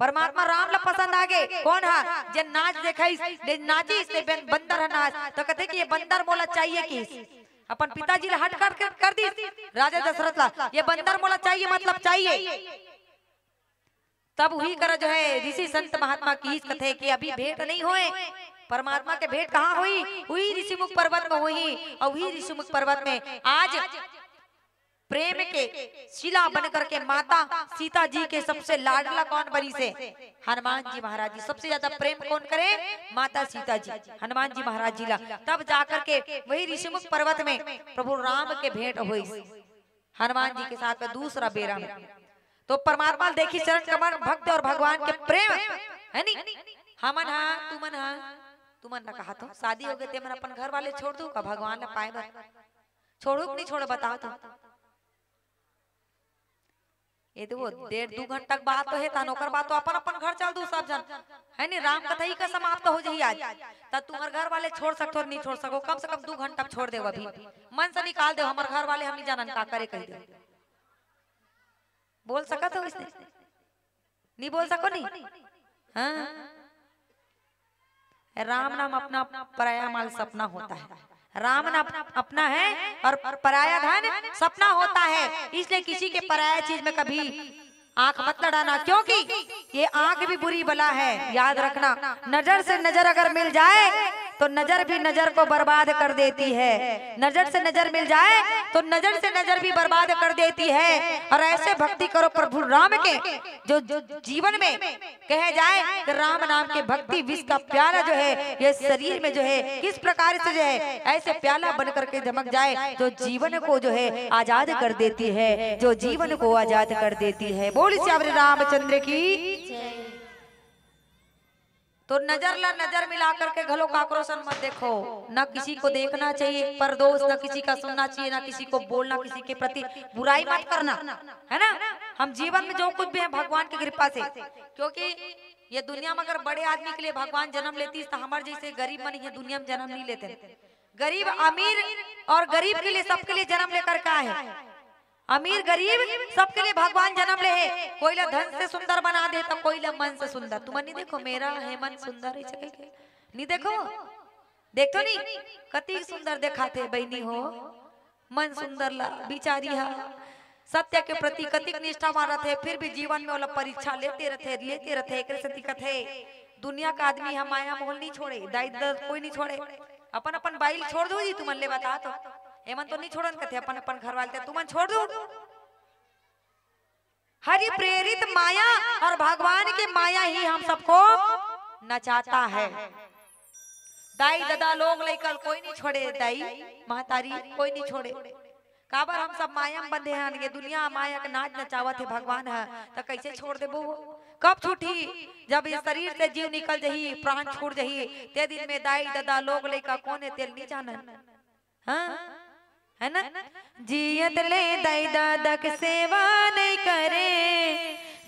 परमात्मा राम ला पसंद आगे कौन है जे नाच देखई जे नाची से बंदर है नाच तो कहते कि ये बंदर मोला चाहिए कि अपन पिताजी ला हट कर दी राजा दशरथ ला ये बंदर मोला चाहिए मतलब चाहिए। तब वही कर जो है ऋषि संत महात्मा की कथे कि अभी भेंट नहीं होए परमात्मा के भेंट कहाँ हुई हुई ऋषिमुख पर्वत में हुई और वही ऋषिमुख पर्वत में आज प्रेम के शिला बन करके माता सीता जी के सबसे लाडला कौन बनी से हनुमान जी महाराज जी सबसे ज्यादा प्रेम कौन करे माता सीता जी हनुमान जी महाराज जी ला। तब जाकर के वही ऋषिमुख पर्वत में प्रभु राम के भेंट हुई हनुमान जी के साथ में दूसरा बेरा में। तो परमात्मा देखी चरण कमल भक्त और भगवान के प्रेम है नी हमन हा तुमन ना कहा तो शादी हो गए थे मैं अपन घर वाले छोड़ दूं का भगवान ने पाए छोड़ू नहीं छोड़ो बताओ तो ये तो वो 1.5-2 घंटा बात तो है तानोकर बात तो अपन घर चल दू सब जन है नी राम कथा ही का समाप्त हो जाई आज तब तुम्हारे घर वाले छोड़ सकते और नहीं छोड़ सको कम से कम 2 घंटा छोड़ दे अभी मन से निकाल दे हमारे घर वाले हम नहीं जानन का करे कह दे बोल सकत हो इसने नहीं बोल सको नहीं हाँ राम नाम अपना पराया माल सपना होता है राम नाम अपना है और पराया धन सपना होता है इसलिए किसी के पराया चीज में कभी आंख मत लड़ाना क्योंकि ये आंख भी बुरी बला है याद रखना नजर से नजर अगर मिल जाए तो नजर भी नजर को बर्बाद कर देती है नजर से नजर मिल जाए तो नजर से नजर भी बर्बाद कर देती है। और ऐसे भक्ति करो प्रभु राम के जो जीवन में कहे जाए कि राम नाम के भक्ति विष का प्याला जो है ये शरीर में जो है किस प्रकार से जो है ऐसे प्याला बन करके चमक जाए जो जीवन को जो है आजाद कर देती है जो जीवन को आजाद कर देती है। बोल श्री रामचंद्र की। तो नजर ला नजर मिला करके घलो काक्रोशन मत देखो ना किसी को देखना चाहिए परदोष ना किसी का सुनना चाहिए ना किसी को बोलना किसी के प्रति बुराई मत करना है ना। हम जीवन में जो कुछ भी है भगवान की कृपा से क्योंकि ये दुनिया में अगर बड़े आदमी के लिए भगवान जन्म लेती तो हमारे जैसे गरीब मन ये दुनिया में जन्म नहीं लेते। गरीब अमीर और गरीब के लिए सबके लिए जन्म लेकर का है अमीर गरीब सबके लिए भगवान जन्म ले है कोई ला धन से सुंदर बना दे तो कोई ला मन से सुंदर। तुम नहीं देखो मेरा है मन सुंदर है नहीं देखो देखो नहीं कति सुंदर दिखाते बहनी हो मन सुंदर ला बिचारी है सत्य के प्रति कतिक निष्ठा मारत है फिर भी जीवन में वाला परीक्षा लेते रहते एक दिक्कत है। दुनिया का आदमी हम माया मोल नहीं छोड़े दाई कोई नहीं छोड़े अपन बाइल छोड़ दो जी तुमन ले बता तो एमन तो नहीं छोड़न कथे अपन घर वाले तुमन छोड़ दो। हरि प्रेरित माया और भगवान की माया ही हम सबको नचाता है। दाई दादा लोग लेकर कोई नहीं छोड़े दाई महतारी कोई नहीं छोड़े काबर हम सब माया में बंधे हैं ये दुनिया माया का नाच नचावत है भगवान है तो कैसे छोड़ दे वो कब छूटी जब इस शरीर से जीव निकल जही प्राण छूट जही ते दिन में दाई दादा लोग लेकर कौन है तेल नहीं जाना हाँ है ना। जियत ले दाई दादक सेवा नहीं करे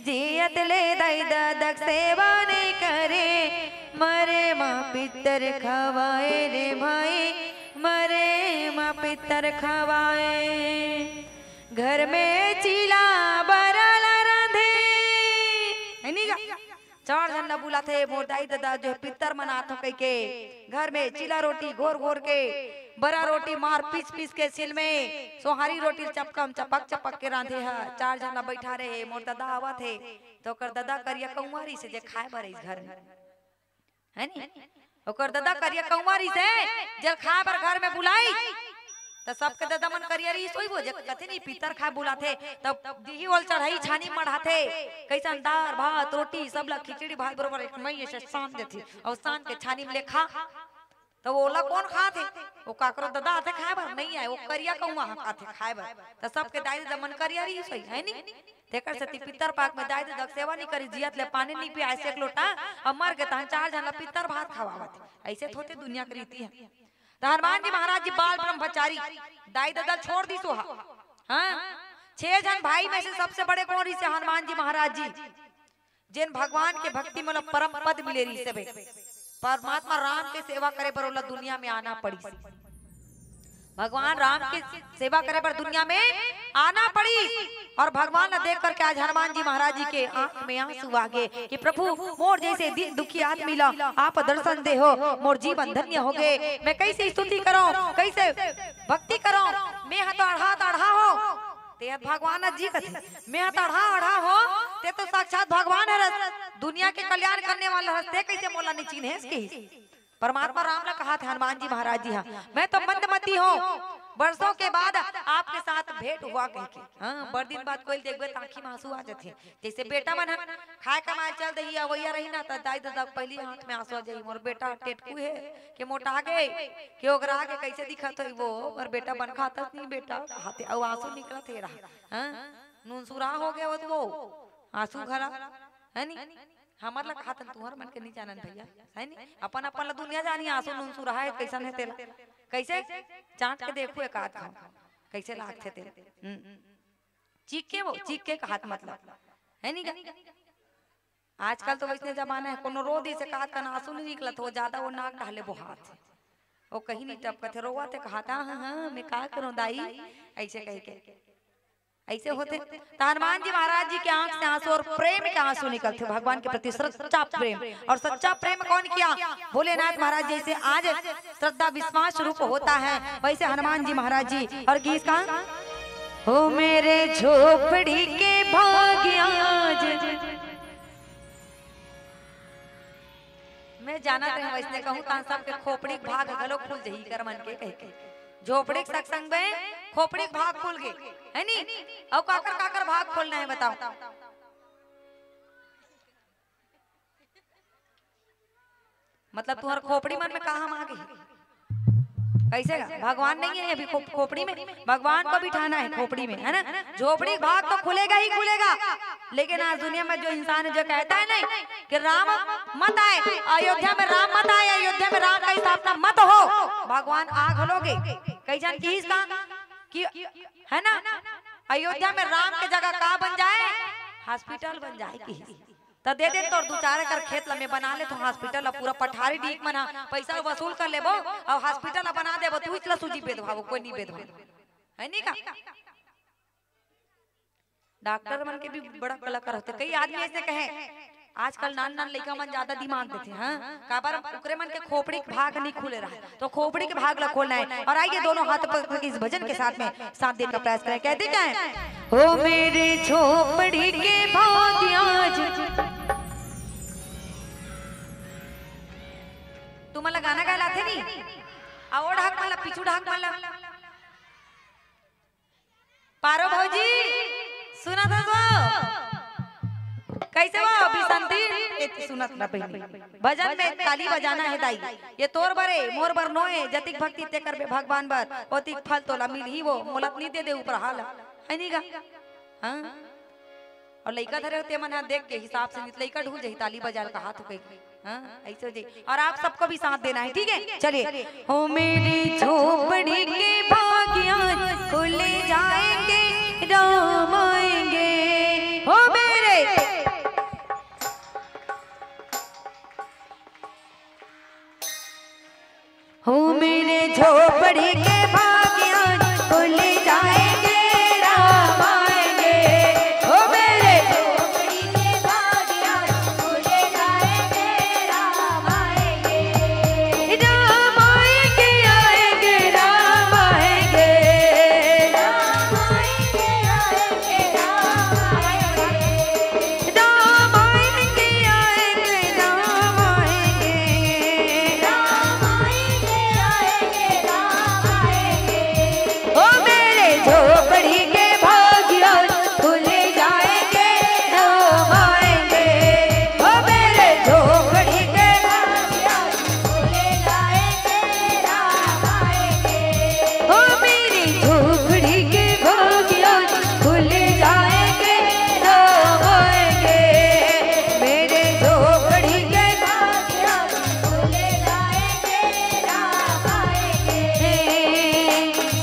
जियत ले दाई दादक सेवा नहीं करे मरे माँ पितर खवाए रे भाई मरे माँ पितर खवाए घर में चिला बरल राधे है नी 4 जन न बुला थे मोर दाई दादा जो पितर मनात हो कई के घर में चिला रोटी घोर घोर के बड़ा रोटी मार पीस के सिल में सोहारी रोटी चपक के रांधे है 4 जना बैठा रहे मोर दादा आवा थे तो कर दादा करिया कुंवारी से जे खाए बर इस घर में है नी ओकर दादा करिया कुंवारी से जे खाए बर घर में बुलाई तो सबके दादा मन करिया रही सोई जे कथे नहीं पितर खाए बुलाथे तब दिही ओल चढ़ाई छानी मढ़ाथे कैसन दाल भात रोटी सब ला खिचड़ी भात बरोबर एक मई से शाम देथी और शाम के छानी में ले खा तो ओला कौन खाते वो काकरो दादा आते खाए बर नहीं आए वो करिया कौआ आते खाए बर तो सबके दाई दादा मन करिया रही सही है नी तेकर से पितर पाक में दाई दादा सेवा नहीं करी जियत ले पानी नहीं पिया ऐसे एक लोटा और मर के तहन 4 जन पितर भात खवावत ऐसे थोते दुनिया की रीति है। तो हनुमान जी महाराज जी बाल ब्रह्मचारी दाई दादा छोड़ दी सोहा हाँ 6 जन भाई में से सबसे बड़े कौन रही से हनुमान जी महाराज जी जिन भगवान के भक्ति में परम पद मिले रही से परमात्मा राम के सेवा करे पर दुनिया में आना पड़ी भगवान राम की सेवा करे पर दुनिया में आना पड़ी और भगवान ने देख करके आज हनुमान जी महाराज जी के आंख में आंसू आ गए कि प्रभु मोर जैसे दुखी आदमी ला आप दर्शन दे हो, मोर जीवन धन्य हो गए। मैं कैसे स्तुति करूं, कैसे भक्ति करूं, मैं तो अढ़ा हो ते भगवान जी कथे मैं तो अढ़ा हो ते तो साक्षात भगवान है, दुनिया के कल्याण करने वाला हस्ते कैसे मोला नहीं चिन्ह है इसके। परमात्मा राम ने कहा था हनुमान जी महाराज जी, हाँ मैं तो मंदमती हूँ, वर्षों के बाद आपके साथ भेंट हुआ कह के। हाँ बड़ दिन बाद कोई देखबे आंखी में आंसू आ जाते, जैसे बेटा मन खाए कमाए चल दही अवैया रही ना तो दाई दादा पहली आंख में आंसू आ जाई। मोर बेटा टेटकू है कि मोटा गए कि ओकरा आगे कैसे दिखत है वो, और बेटा बन खाता नहीं बेटा हाथे और आंसू निकलत है रहा। हाँ नून सुरा हो गए वो आंसू घरा है नी हमार ला कहा तुहर मन के नहीं जानन भैया है नी, अपन अपन ला दुनिया जानी आंसू नून सुरा है कैसन है तेरा, कैसे चाट के देखो एक आध खाओ कैसे लागते तेरे। चीख के हाथ मतलब है नी। आजकल तो वैसे जमाना है कोनो रो दी से कहा का आंसू नहीं निकलत हो ज्यादा वो नाक डाले वो हाथ वो कहीं नहीं टपकते रोवा थे कहा था हाँ मैं का करूं दाई ऐसे कह के ऐसे होते। तो हनुमान जी महाराज जी के आंख से आंसू और प्रेम के आंसू निकलते भगवान के प्रति सच्चा प्रेम। और सच्चा प्रेम कौन किया, भोलेनाथ महाराज जैसे आज श्रद्धा विश्वास रूप होता है वैसे हनुमान जी महाराज जी। और गीत का हो मेरे झोपड़ी के भाग्य मैं जाना रहे वैसे कहूँ तान सब के खोपड़ी भाग गलो खुल जही कर मन के कह के झोपड़ी सत्संग में खोपड़ी भाग खुल गए है नी। और काकर भाग खोलना है बताओ, मतलब तुम्हारे खोपड़ी मन में कहा मांगे कैसे भगवान नहीं है अभी खोपड़ी में, भगवान को बिठाना है खोपड़ी में है ना। झोपड़ी भाग तो खुलेगा ही खुलेगा, लेकिन आज दुनिया में जो इंसान जो कहता है नहीं कि राम मत आए अयोध्या में, राम मत आए अयोध्या में, राम का स्थापना मत हो, भगवान आग लोगे कैसन की कि है ना अयोध्या में राम के जगह का बन जाए हॉस्पिटल बन जाए की तो दे दे तो दो चार कर खेत में बना ले तो हॉस्पिटल पूरा पठारी डीक मना पैसा वसूल कर लेबो और हॉस्पिटल बना देबो तू इतला सूजी भेदभाव कोई नहीं भेदभाव है नहीं का। डॉक्टर मन के भी बड़ा कलाकार होते, कई आदमी ऐसे कहे आजकल नान लड़का मन ज्यादा दिमाग देते हैं हाँ काबर उकरे मन के खोपड़ी के भाग नहीं खुले रहा तो खोपड़ी के भाग ला खोलना है। और आइए दोनों हाथ पकड़ के इस भजन के साथ में साथ देने का प्रयास करें। कहते क्या है हो मेरे झोपड़ी के भाग्य आज तुम गाना गा लाते नहीं आओ ढाक माला पीछू ढाक माला पारो भौजी सुना था कैसे वो अभी संती सुनत ना पहले भजन में ताली बजाना है दाई ये तोर बरे मोर बर नोए जतिक भक्ति ते करबे भगवान बर ओतिक फल तोला मिल ही वो मोलत नहीं दे दे ऊपर हाल है नी का। हां और लइका धरे होते मन देख के हिसाब से लइका ढूल जही ताली बजा का हाथ कह हां ऐसे जी। और आप सबको भी साथ देना है ठीक है। चलिए हो मेरी झोपड़ी के भाग्य खुले जाएंगे राम आएंगे हो मेरे हो मेरे झोपड़ी के भाग्य खुल जाएंगे राम आएंगे हो मेरे झोपड़ी के भाग्य खुल जाएंगे राम आएंगे राम आएंगे आएंगे राम आएंगे राम आएंगे आएंगे राम आएंगे राम आएंगे आएंगे राम आएंगे राम ओ मेरे झोपड़ी के भाग्य खुल जाएंगे राम आएंगे ओ मेरे झोपड़ी के भाग्य खुल जाएंगे राम आएंगे ओ मेरी झोपड़ी के भाग्य खुल जाएंगे राम आएंगे मेरे झोपड़ी के भाग्य खुल जाएंगे राम आएंगे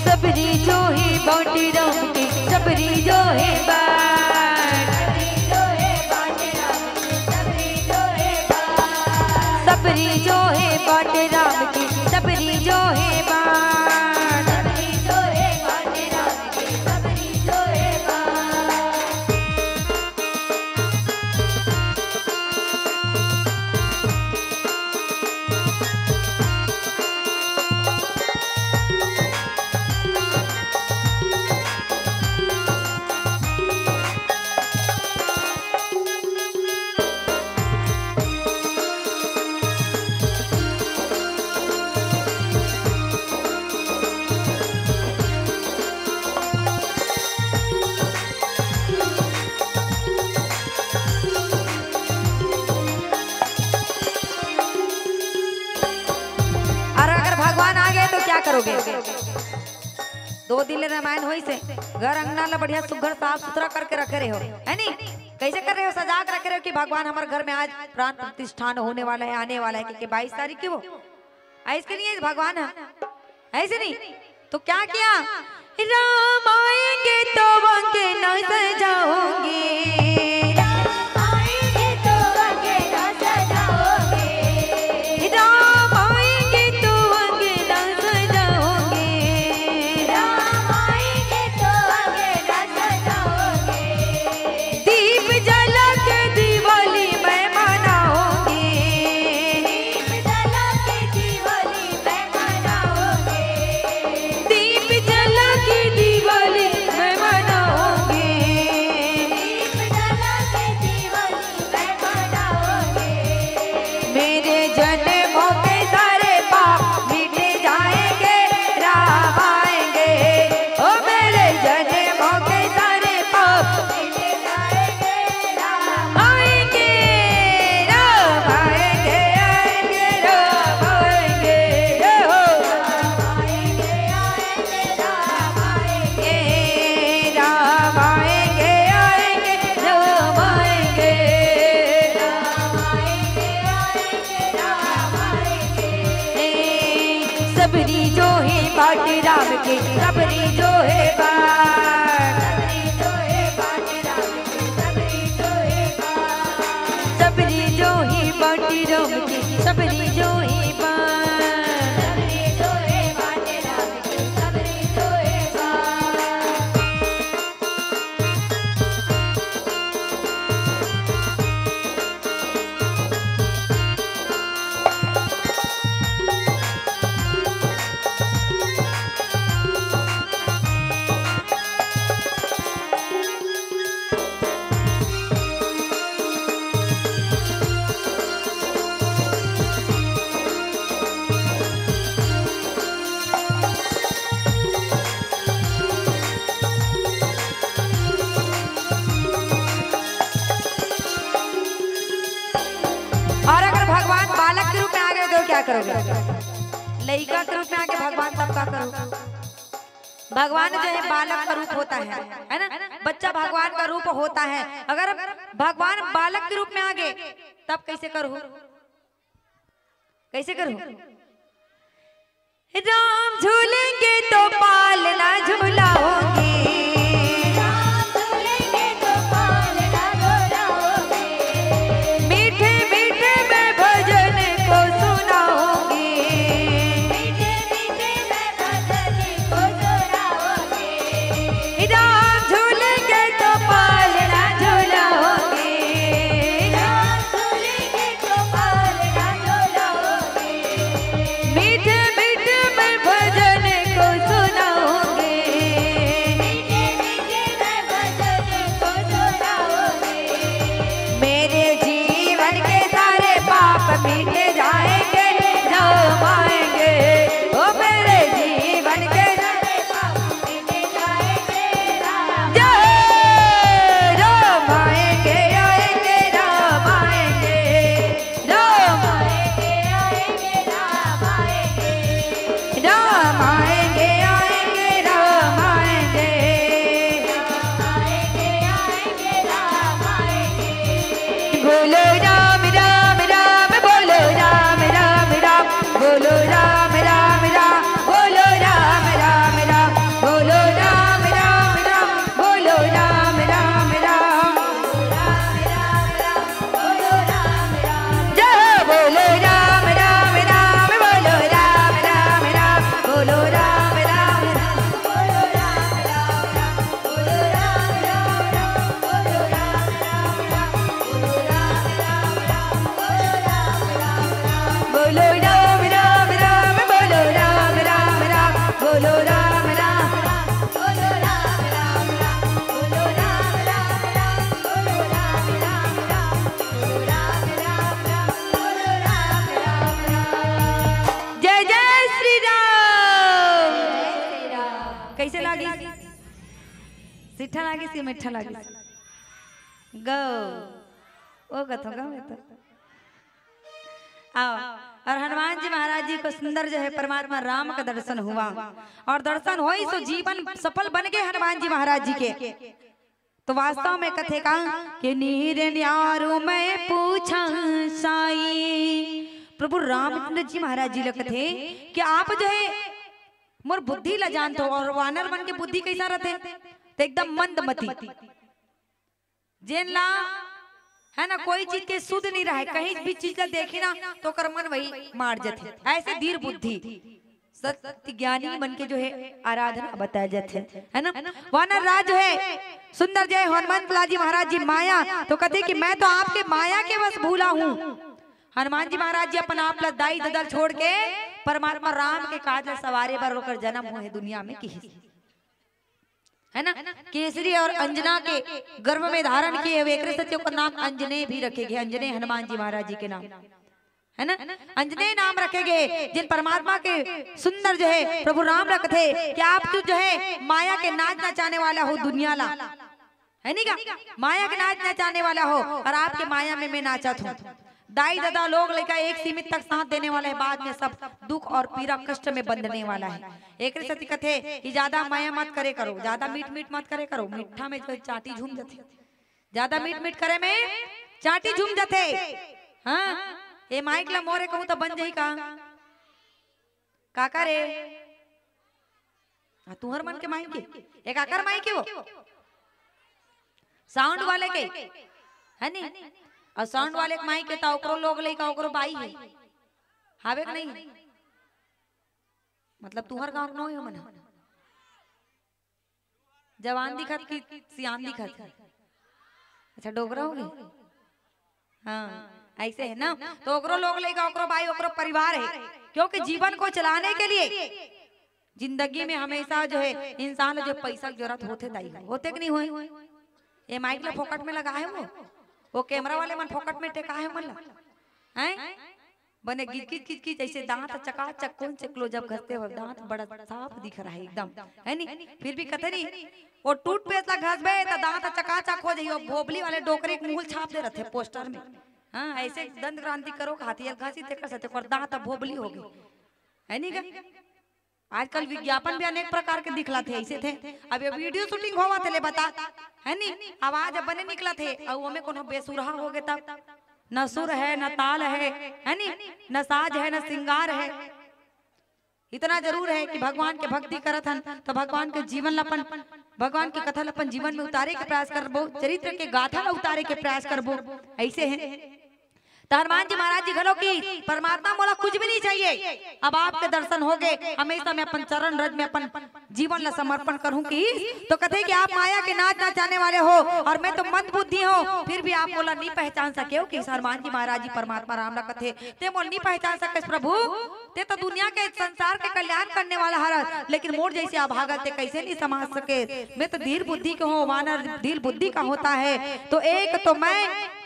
सबरी जो है बाटी राम की सबरी जो है सबरी जो है बाटे राम की सबरी जो है करोगे? 2 दिन रामायण होई से घर अंगना ला बढ़िया सुघर साफ सुथरा करके रखे रहे हो, है नी? कैसे कर रहे हो? सजा के रखे रहे हो कि भगवान हमारे घर में आज प्राण प्रतिष्ठान होने वाला है, आने वाला है, क्योंकि 22 तारीख की वो ऐसे नहीं है भगवान है, ऐसे नहीं। तो क्या किया? राम आएंगे तो वंगे न सजाओगे, सबरी जो है बाट राम के, सबरी जो है बाट, सबरी जो है बाट राम के, सबरी जो है क्या करोगे? लड़का के रूप में आके भगवान तब का करोगे? भगवान जो है बालक का रूप होता है ना? बच्चा भगवान का रूप होता है। अगर भगवान बालक के रूप में आ गए तब कैसे करो? कैसे करो? राम झूलेंगे तो पालना झूलाओगे, सिठा लागी सी मिठा लागी गो ओ कथो गा में तो आओ और हनुमान जी महाराज जी को सुंदर जो है परमात्मा राम का दर्शन हुआ और दर्शन हो सो जीवन सफल बन गए हनुमान जी महाराज जी के। तो वास्तव में कथे का कि नीर न्यारू मैं पूछा साई, प्रभु रामचंद्र जी महाराज जी लिखते थे कि आप जो है मोर बुद्धि ला जानते हो, और वानर बन के बुद्धि कैसा रहते तो एकदम मंदमती, जेन ला है ना कोई चीज के शुद्ध नहीं रहे, कहीं भी चीज ला देखे ना तो कर मन वही मार जाते, ऐसे धीर बुद्धि सत्य ज्ञानी बन के जो है आराधना बताया जाते है ना। वानर राज जो है सुंदर जय हनुमंत लाल जी महाराज जी माया तो कहते कि मैं तो आपके माया के बस भूला हूँ। हनुमान जी महाराज जी अपना आप दाई ददल छोड़ के परमात्मा राम के काज सवारे पर होकर जन्म हुए दुनिया में की है ना। केसरी और अंजना के गर्भ में धारण किए हुए सत्यों का नाम अंजने भी रखे गए, अंजने हनुमान जी महाराज जी के नाम है ना। अंजने नाम रखे गए जिन परमात्मा के सुंदर जो है प्रभु राम रखते कि आप जो है माया के नाच नचाने वाला हो दुनिया ला है नहीं का, माया के नाच नचाने वाला हो और आपके माया में मैं नाचत हूँ। दाई दादा लोग लेकर एक सीमित तक साथ देने वाला है, बाद में सब दुख और पीड़ा कष्ट में बंधने वाला है। एक सत्य कथे कि ज्यादा माया मत करे करो, ज्यादा मीठ मीठ मत करे करो, मीठा में जो चाटी झूम जाते, ज्यादा मीठ मीठ करे में चाटी झूम जाते। हाँ ये माइक ला मोरे कहूँ तो बन जाई का करे तुहर मन के माइक के एक आकर माइक के वो साउंड वाले के है नी, और साउंड वाले के माइक के ता ओकरो लोग ले का ओकरो बाई है हावे के नहीं, मतलब तुहर गांव नो है मन जवान दिखत की सियान दिखत। अच्छा डोगरा हो गए हाँ ऐसे है ना, तो ओकरो लोग लेगा ओकरो भाई ओकरो परिवार है, क्योंकि जीवन को चलाने के लिए जिंदगी में हमेशा जो है इंसान जो पैसा की जरूरत होते कि नहीं हुए। ये माइक ले फोकट में लगा है वो कैमरा वाले मन फोकट में टेका है मन हैं बने गिच गिच ऐसे दांत चकाचक कौन से क्लोजअप घसते हो, दांत बड़ा साफ दिख रहा है एकदम है नी, फिर भी कहते नहीं वो टूथपेस्ट ला घसबे तो दांत चकाचक हो जाइयो, भोबली वाले डोकरे के मुंह छाप दे रहे पोस्टर में। हाँ ऐसे दंत क्रांति करो हाथी घासी कर सकते और दांत भोबली हो गई है नहीं का। आजकल विज्ञापन भी अनेक प्रकार के दिखला थे ऐसे थे, अब ये वीडियो शूटिंग होवा थे ले बता है नी, आवाज अब बने निकला थे और वो में कोनो बेसुरहा हो गए तब न सुर है न ताल है नी, न साज है न श्रृंगार है। इतना जरूर है कि भगवान के भक्ति करत हन तो भगवान के जीवन लपन भगवान की कथा अपन जीवन में उतारे के प्रयास करबो, चरित्र के गाथा ला उतारे के प्रयास करबो ऐसे है। तो हनुमान जी महाराज जी घरों की परमात्मा बोला कुछ भी नहीं चाहिए, अब आपके दर्शन हो गए, हमेशा मैं अपन चरण रज में अपन जीवन ला समर्पण करूं की। तो कहते कि आप माया के नाच नचाने वाले हो और मैं तो मंद बुद्धि हूँ, फिर भी आप बोला नहीं पहचान सके हो कि हनुमान जी महाराज जी परमात्मा राम ला कथे ते मोल नहीं पहचान सके प्रभु, ते तो दुनिया के संसार के कल्याण करने वाला हर, लेकिन मोर जैसे अभागा ते कैसे नहीं समझ सके, मैं तो धीर बुद्धि का हूँ, वानर धीर बुद्धि का होता है। तो एक तो मैं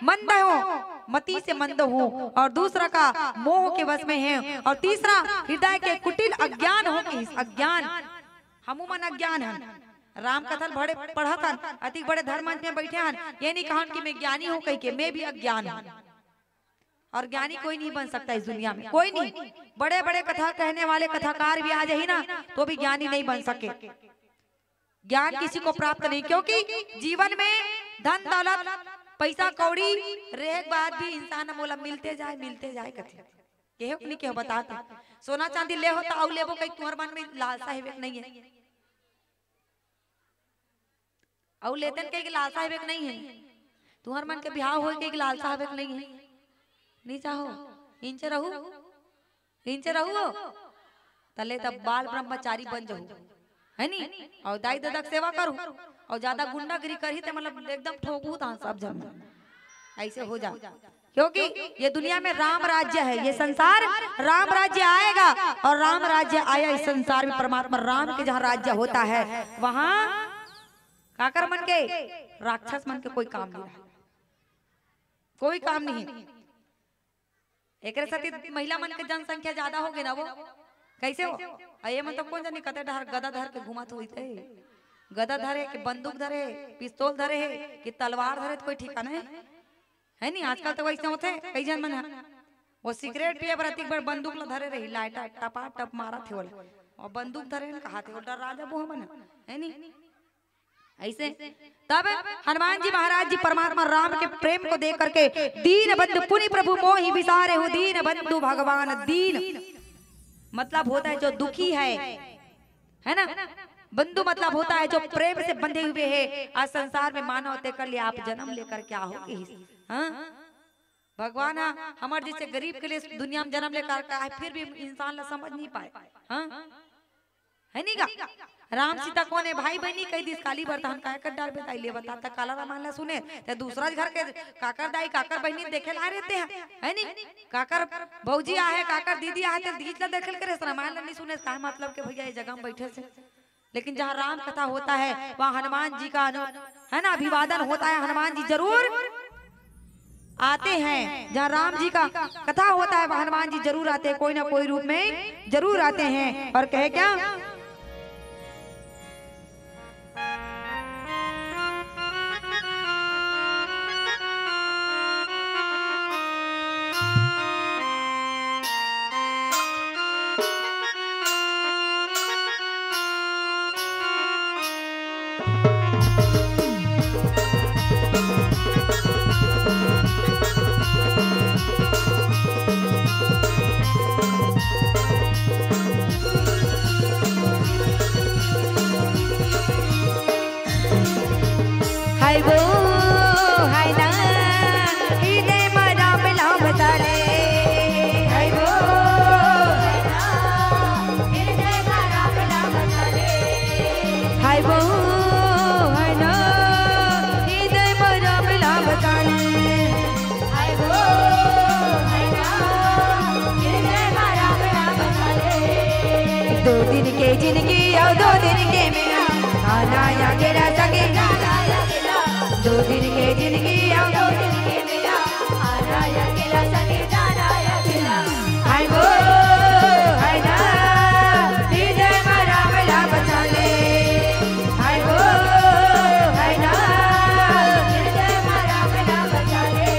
मंद हूँ, मति से मंद हूँ, और दूसरा का मोह के वश में है, और तीसरा हृदय के कुटिल अज्ञान हो कि अज्ञान हमू मन अज्ञान हन। राम कथा बड़े पढ़त हन, अति बड़े धर्म में बैठे हन, ये नहीं कहन कि मैं ज्ञानी हूँ कह के, मैं भी अज्ञान हूँ, और ज्ञानी कोई नहीं बन सकता इस दुनिया में, कोई नहीं। बड़े बड़े कथा कहने वाले कथाकार भी आ जाए ना तो भी ज्ञानी नहीं बन सके, ज्ञान किसी को प्राप्त नहीं, क्योंकि जीवन में धन दौलत पैसा कौड़ी रहे बाद भी इंसान मोला मिलते जाए कथे केहो नहीं केहो बताते, सोना चांदी ले होता औ लेबो कई तुहर मन में लालसा हेबे नहीं है, औ लेतन के लालसा हेबे नहीं है, तुहर मन के बिहाव होए के लालसा हेबे नहीं है, नहीं चाहो इंचे रहू तले तब बाल ब्रह्मचारी बन जाऊ है नी, और दाई दादा सेवा करूं और ज्यादा गुंडागिरी करी तो मतलब एकदम ठोकू ता सब जन ऐसे हो जा, क्योंकि ये दुनिया में राम राज्य है, ये संसार राम राज्य आएगा, और राम राज्य आया इस संसार में परमात्मा राम के जहाँ राज्य होता है वहां काकर मन के राक्षस मन के कोई काम नहीं रहा, कोई काम नहीं। एक साथ महिला मन के जनसंख्या ज्यादा हो गई ना, वो कैसे हो ये मतलब कौन जानी कते डर गदा धर के घुमा तो होते, गदा धरे कि बंदूक धरे पिस्तौल धरे है कि तलवार धरे तो कोई ठिकाना है नहीं, आजकल तो वैसे होते कई जन मन वो सिगरेट पिए बरती बड़ बंदूक ल धरे रही लाइटा टपा टप मारा थे वाला और बंदूक धरे न कहा थे डर राजा वो हमन है नी ऐसे। तब हनुमान जी महाराज जी परमात्मा राम के प्रेम को देख करके दीन बंधु पुनि प्रभु मोहि विसारे हो दीन बंधु भगवान दीन मतलब होता है जो दुखी है ना। बंधु मतलब होता है जो प्रेम से बंधे हुए है। आज संसार में मानवते कर लिए आप जन्म लेकर क्या होगी। हाँ भगवान हमारे जैसे गरीब के लिए दुनिया में जन्म लेकर का है फिर भी इंसान ला समझ नहीं पाए। हाँ है नहीं का राम सीता कौन है भाई बहनी कई दिस काली बर्तन का कर डाल बताई ले बताता काला रामायण ला सुने ते दूसरा घर के काकर दाई काकर बहनी देखे ला रहते हैं है नहीं काकर भौजी आहे काकर दीदी आहे ते दीज ला देखल करे रामायण ला नहीं सुने का मतलब के भैया ये जगह में बैठे से। लेकिन जहाँ राम कथा होता है वहाँ हनुमान जी का है ना अभिवादन होता है। हनुमान जी जरूर आते हैं। जहाँ राम जी का कथा होता है वहाँ हनुमान जी जरूर आते हैं कोई ना कोई रूप में जरूर आते हैं। और कहे क्या जिनकी और 2 दिन के मेरा खाना या गिरा सके 2 दिन के जिनकी और 2 दिन के मेरा खाना या गिरा सके जाना या गिरा हाय वो हाय ना हृदय मरा मिला बचा ले हाय वो हाय ना हृदय मरा मिला बचा ले।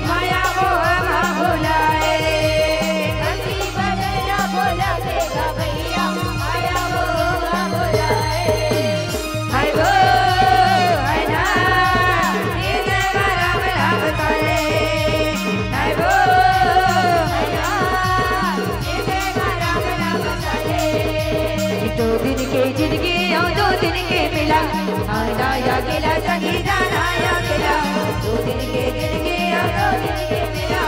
माया मोह माँ भुलाए। हंसी बगैया बोला के गवैया माया मोह माँ भुलाए। हाय वो हाय ना इसे राम राम तारे। हाय वो हाय ना इसे राम राम तारे। दो दिन के जिंदगी और 2 दिन के मिला आना या गिला सगी जाना या गिला। 2 दिन के जिंदगी और 2 दिन के मिला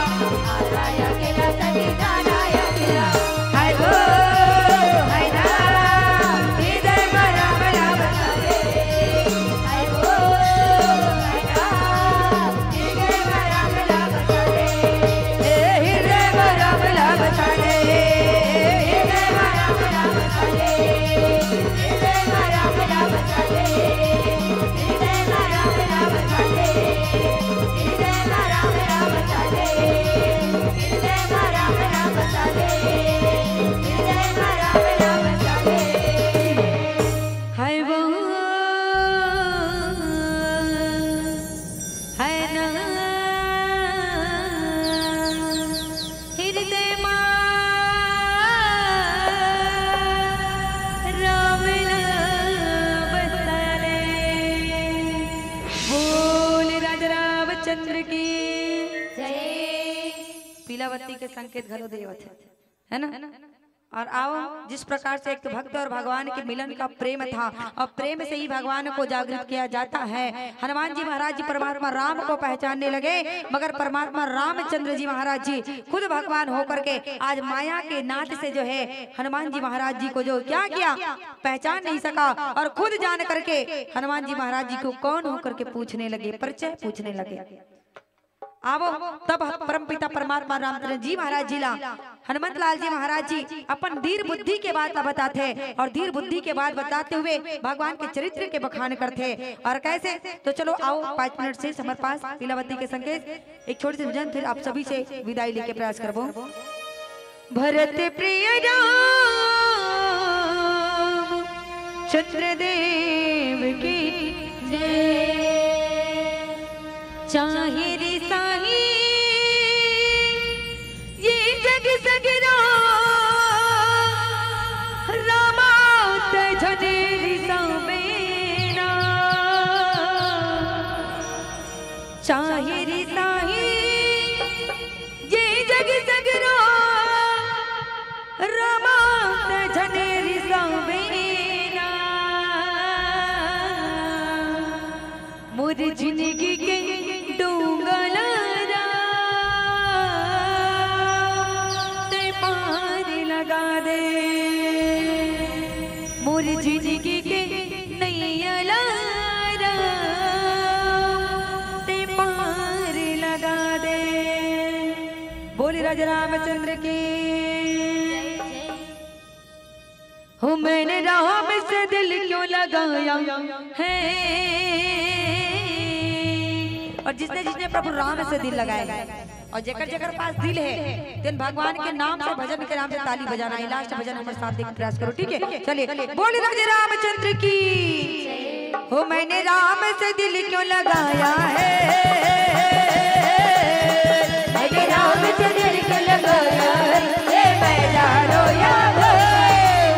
आना या गिला सगी जाना या गिला। हाय वो हाय ना इधर राम राम तारे। हाय वो हाय ना इसे राम राम तारे। हृदय राम राम तारे। इसे राम राम तारे। इसे राम राम तारे। इसे राम राम तारे। इसे राम राम तारे। इसे राम राम तारे। इसे राम राम तारे। हाय वो हाय ना हृदय माँ राम नाम बसाले। बोल राजा रामचंद्र की जय। पीलावती के संकेत घरो देवत है ना। और आओ जिस प्रकार से एक भक्त और भगवान के मिलन का प्रेम था और प्रेम से ही भगवान को जागृत किया जाता है। हनुमान जी महाराज जी परमात्मा राम को पहचानने लगे मगर परमात्मा रामचंद्र जी महाराज जी खुद भगवान होकर के आज माया के नाथ से जो है हनुमान जी महाराज जी को जो क्या किया पहचान नहीं सका और खुद जान करके हनुमान जी महाराज जी को कौन होकर के पूछने लगे, परिचय पूछने लगे। आवो तब परमपिता परमात्मा रामचंद्र जी महाराज जी ला हनुमत लाल जी महाराज जी अपन धीर बुद्धि के बात ला बताते और धीर बुद्धि के बात बताते हुए भगवान के चरित्र के बखान करते और कैसे। तो चलो आओ 5 मिनट से हमारे पास पीलावती के संकेत एक छोटी सी भजन फिर आप सभी से विदाई लेके प्रयास करबो। भरत प्रिय राम चंद्रदेव की जय। चाहे रे साही ये जग सगरा रामा तझनेरी सावेना। चाहे रे साही ये जग सगरा रामा तझनेरी सावेना। मोर जिंदगी के जिंदगी के नैया लारा ते पार लगा दे। बोली राजा रामचंद्र की हो। मैंने राम से दिल क्यों लगाया है और जिसने जिसने प्रभु राम से दिल लगाया और जेकर जेकर पास दिल है दिन भगवान के नाम से भजन के नाम से ताली बजाना है। लास्ट भजन हमारे साथ देखने प्रयास करो, ठीक है। चलिए बोले राजा रामचंद्र की हो। मैंने राम से दिल क्यों लगाया है, मैंने राम से दिल क्यों लगाया है, ये मैं जानो या वो।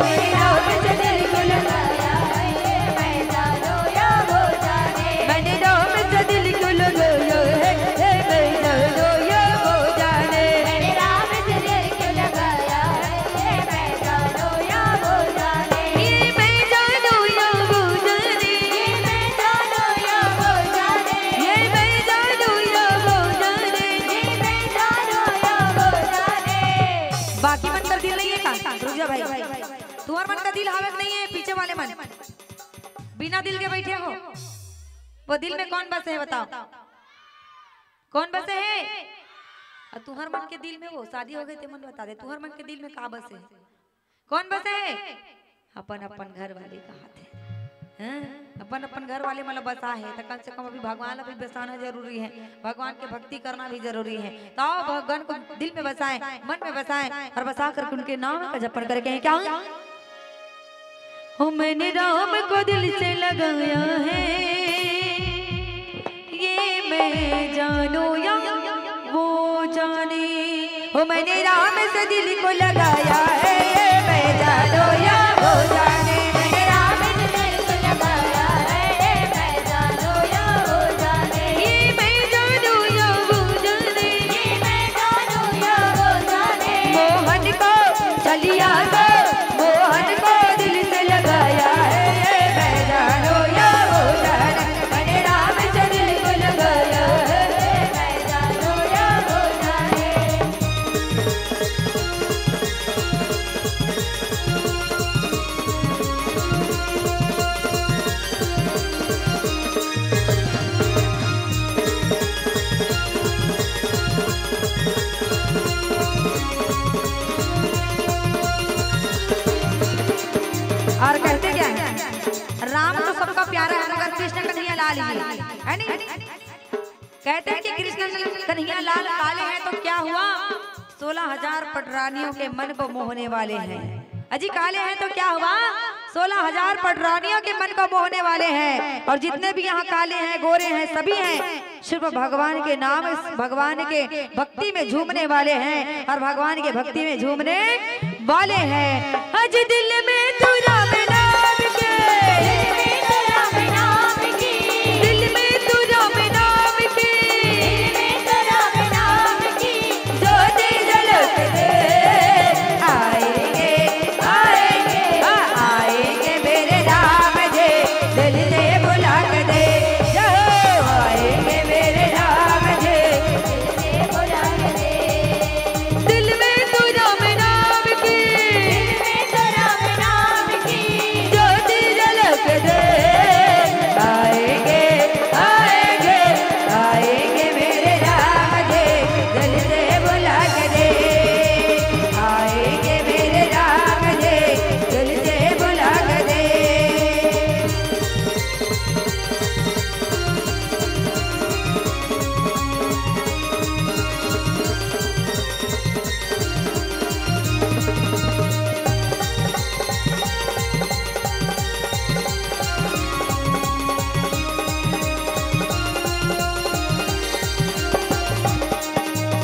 मैंने राम से दिल क्यों लगाया है, ये मैं जानो या वो जाने। मैंने राम से दिल क्यों लगाया है, ये मैं जानो या वो जाने। मैंने राम से दिल क्यों लगाया है, ये मैं जानो या वो जाने। ये मैं जानो या वो जाने। ये मैं जानो या वो जाने। ये मैं जानो या वो जाने। ये मैं जानो या वो जाने। बाकी मन का दिल नहीं है का? रुक जा भाई, तुम्हार मन का दिल हावक नहीं है, पीछे वाले मन बिना दिल के बैठे हो। वो दिल में कौन बसे है बताओ, कौन बसे है? और तुम्हार मन के दिल में वो शादी हो गई थे मन बता दे, तुम्हार मन के दिल में का बसे है? कौन बसे है? अपन अपन घर वाले का हाथ है। अपन अपन घर वाले मतलब बसा है तो कम से कम अभी भगवान अभी बसाना जरूरी है, भगवान की भक्ति करना भी जरूरी है। तो आओ भगवान को दिल में बसाएं, मन में बसाएं और बसा कर उनके नाम का जपन करके क्या हो। मैंने राम को दिल से लगाया है, ये मैं जानो या वो मैंने राम से दिल को लगाया है, मैं जानो या वो जाने। मैंने राम से दिल को लगाया है, मैं जानो या वो जाने। ये मैं जानो या वो जाने, ये मैं जानो या वो जाने। मोहन को चलिया को, मोहन को दिल से लगाया है, मैं जानो या वो जाने। मैंने राम से दिल को लगाया है, मैं जानो या वो जाने। और कहते क्या है, राम तो सबका प्यारा है मगर कृष्ण कन्हैया लाल ही है नहीं। कहते हैं कि कृष्ण कन्हैया लाल काले हैं तो क्या हुआ, 16,000 पटरानियों के मन को मोहने वाले हैं। अजी काले हैं तो क्या हुआ, 16,000 पटरानियों के मन को मोहने वाले हैं। और जितने भी यहाँ काले हैं गोरे हैं सभी हैं सिर्फ भगवान के नाम, भगवान के भक्ति में झूमने वाले हैं और भगवान के भक्ति में झूमने वाले हैं। अज दिल में तू राम नाम के, दिल में तो राम नाम की, दिल में तू राम नाम के, दिल में तो राम नाम की। ज्योति जलक दे, आएंगे आएंगे आएंगे मेरे राम जी, दिल से बुला के दे, जय आएंगे मेरे राम जी। दिल से बुला के दे, दिल में तू राम नाम की, दिल में तो राम नाम की। ज्योति जलक दे, आएंगे आएंगे आएंगे मेरे राम जी, दिल से बुला के दे, आएंगे मेरे राम जी, दिल से बुला के दे।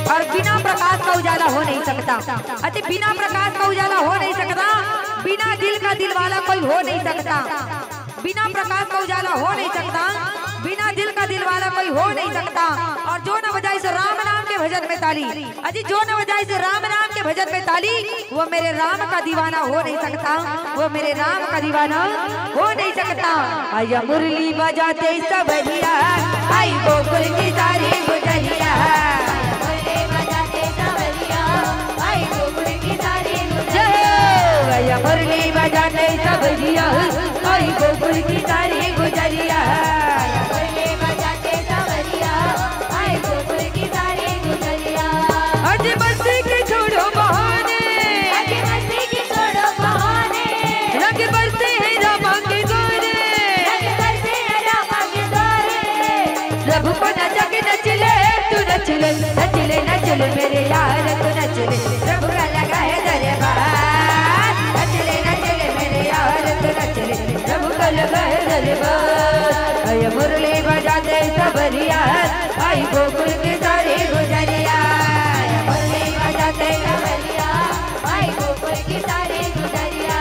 और बिना प्रकाश का उजाला हो नहीं सकता, अति बिना प्रकाश का उजाला हो नहीं सकता, बिना दिल का दिल वाला कोई हो नहीं सकता। बिना प्रकाश का उजाला हो नहीं सकता, बिना दिल का दिल वाला कोई हो नहीं सकता। और जो न बजाए सो राम नाम के भजन में ताली, अजी जो न बजाए सो राम नाम के भजन में ताली, वो मेरे राम का दीवाना हो नहीं सकता, वो मेरे राम का दीवाना हो नहीं सकता। आया मुरली बजाते सबरिया, आई गोकुल की सारी गुजरिया, मुरली बजाते सांवरिया, आई गोकुल की सारी जय मुरली बजाते सबरिया, आई गोकुल की सारी गुजरिया। मुरली बजाते सांवरिया, आई गोकुल की सारी गुजरिया। अज मस्ती के छोड़ो बहाने, अज मस्ती की छोड़ो बहाने, रंग बरसे हैं रामा के द्वारे, रंग बरसे हैं रामा के द्वारे। प्रभु को नचा के नचले, तू नचले नचले नचले मेरे यार तू नचले, प्रभु का लगा है दरबार, नचले नचले मेरे यार तू नचले, प्रभु का लगा है दरबार। आय मुरली बजाते सबरिया, आई गोकुल की सारी गुजरिया, मुरली बजाते सांवरिया, आई गोकुल की सारी गुजरिया।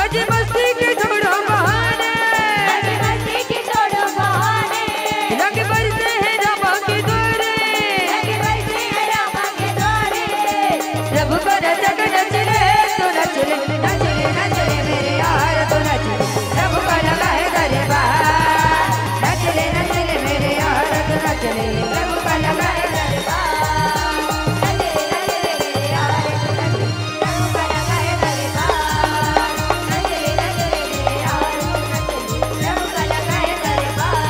अज मस्ती के छोड़ो बहाने, अज मस्ती की छोड़ो बहाने, रंग बरसे हैं रामा के द्वारे, रंग बरसे हैं रामा के द्वारे। प्रभु को नचा के नचले, तू नचले नचले नचले मेरे यार तू नचले, प्रभु का लगा है दरबार, नचले नचले मेरे यार तू नचले, प्रभु का लगा है दरबार। नचले नचले मेरे यार तू नचले, प्रभु का लगा है दरबार। नचले नचले मेरे यार तू नचले, प्रभु का लगा है दरबार।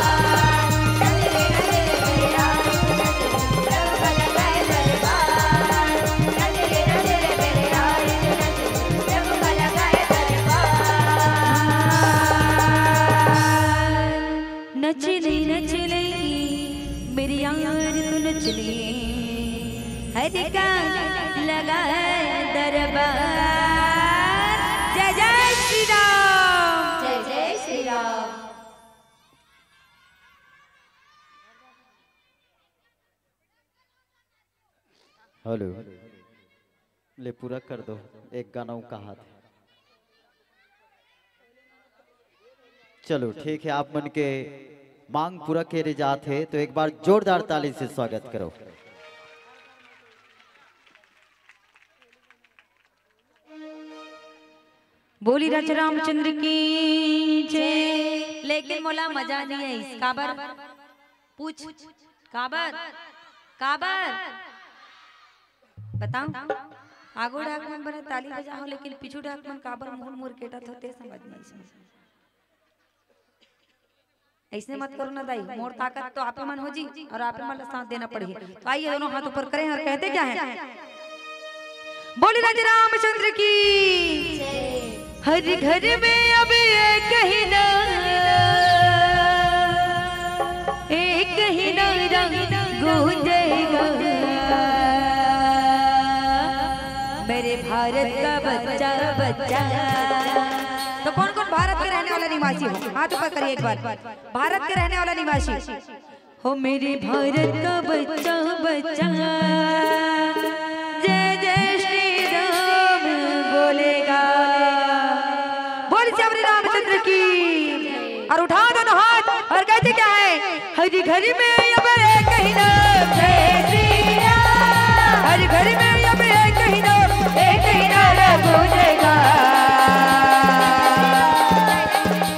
नचले नचले मेरे यार तू नचले, प्रभु का लगा है दरबार। नचले नचले मेरे यार तू नचले, प्रभु का लगा है दरबार। नचले नचले मेरे यार तू नचले, हरि का लगा है दरबार। जय जय श्री राम। जय जय श्री राम। हेलो ले पूरा कर दो एक गाना कहा था। चलो ठीक है, आप मन के मांग पूरा करे जाते हैं तो एक बार जोरदार ताली से स्वागत करो। बोली राजा रामचंद्र की जय। लेकिन मोला मजा नहीं है इस काबर पूछ काबर काबर बताओ। आगो ढाक मन बने ताली बजा हो लेकिन पीछू ढाक मन काबर मुर मुर केटा होते समझ नहीं। ऐसे मत करो ना दाई, मोर ताकत तो आपे मन हो जी और आपे मन साथ देना पड़ेगी। तो आइए दोनों हाथ ऊपर करें और कहते क्या है। बोली राजा रामचंद्र की हर घर में अब एक ही रंग गूंजेगा मेरे भारत का बच्चा बच्चा। तो कौन कौन भारत के रहने वाला निवासी हो, हाथ ऊपर करिए एक बार। भारत के रहने वाला निवासी हो मेरे भारत का बच्चा बच्चा जय जय श्री राम बोलेगा। बोल श्री रामचंद्र की। और उठा दोनों हाथ और कहते क्या है। हर घर में अब एक ही नाम जय श्री राम। हर घर में अब एक ही नाम गूंजेगा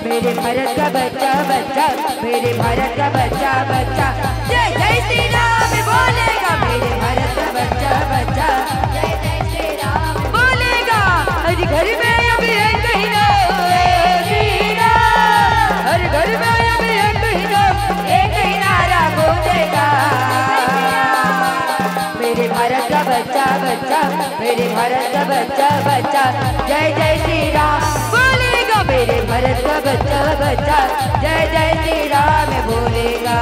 मेरे भारत का बच्चा बच्चा मेरे भारत का बच्चा बच्चा जय जय श्री राम बोलेगा। मेरे भारत का बच्चा बच्चा जय जय श्री राम बोलेगा। हर घर में अब एक ही नाम जय श्री राम। हर घर में अब एक ही नाम एक ही नारा गूंजेगा मेरे भारत का बच्चा बच्चा मेरे भारत का बच्चा बच्चा जय जय श्री राम बोलेगा। मेरे भारत का बच्चा बच्चा जय जय श्री राम बोलेगा।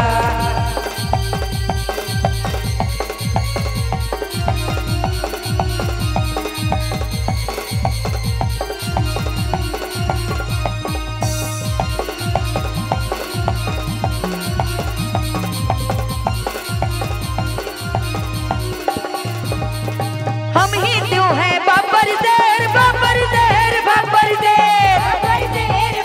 हम हिंदू हैं बाबर शेर बाबर शेर बाबर शेर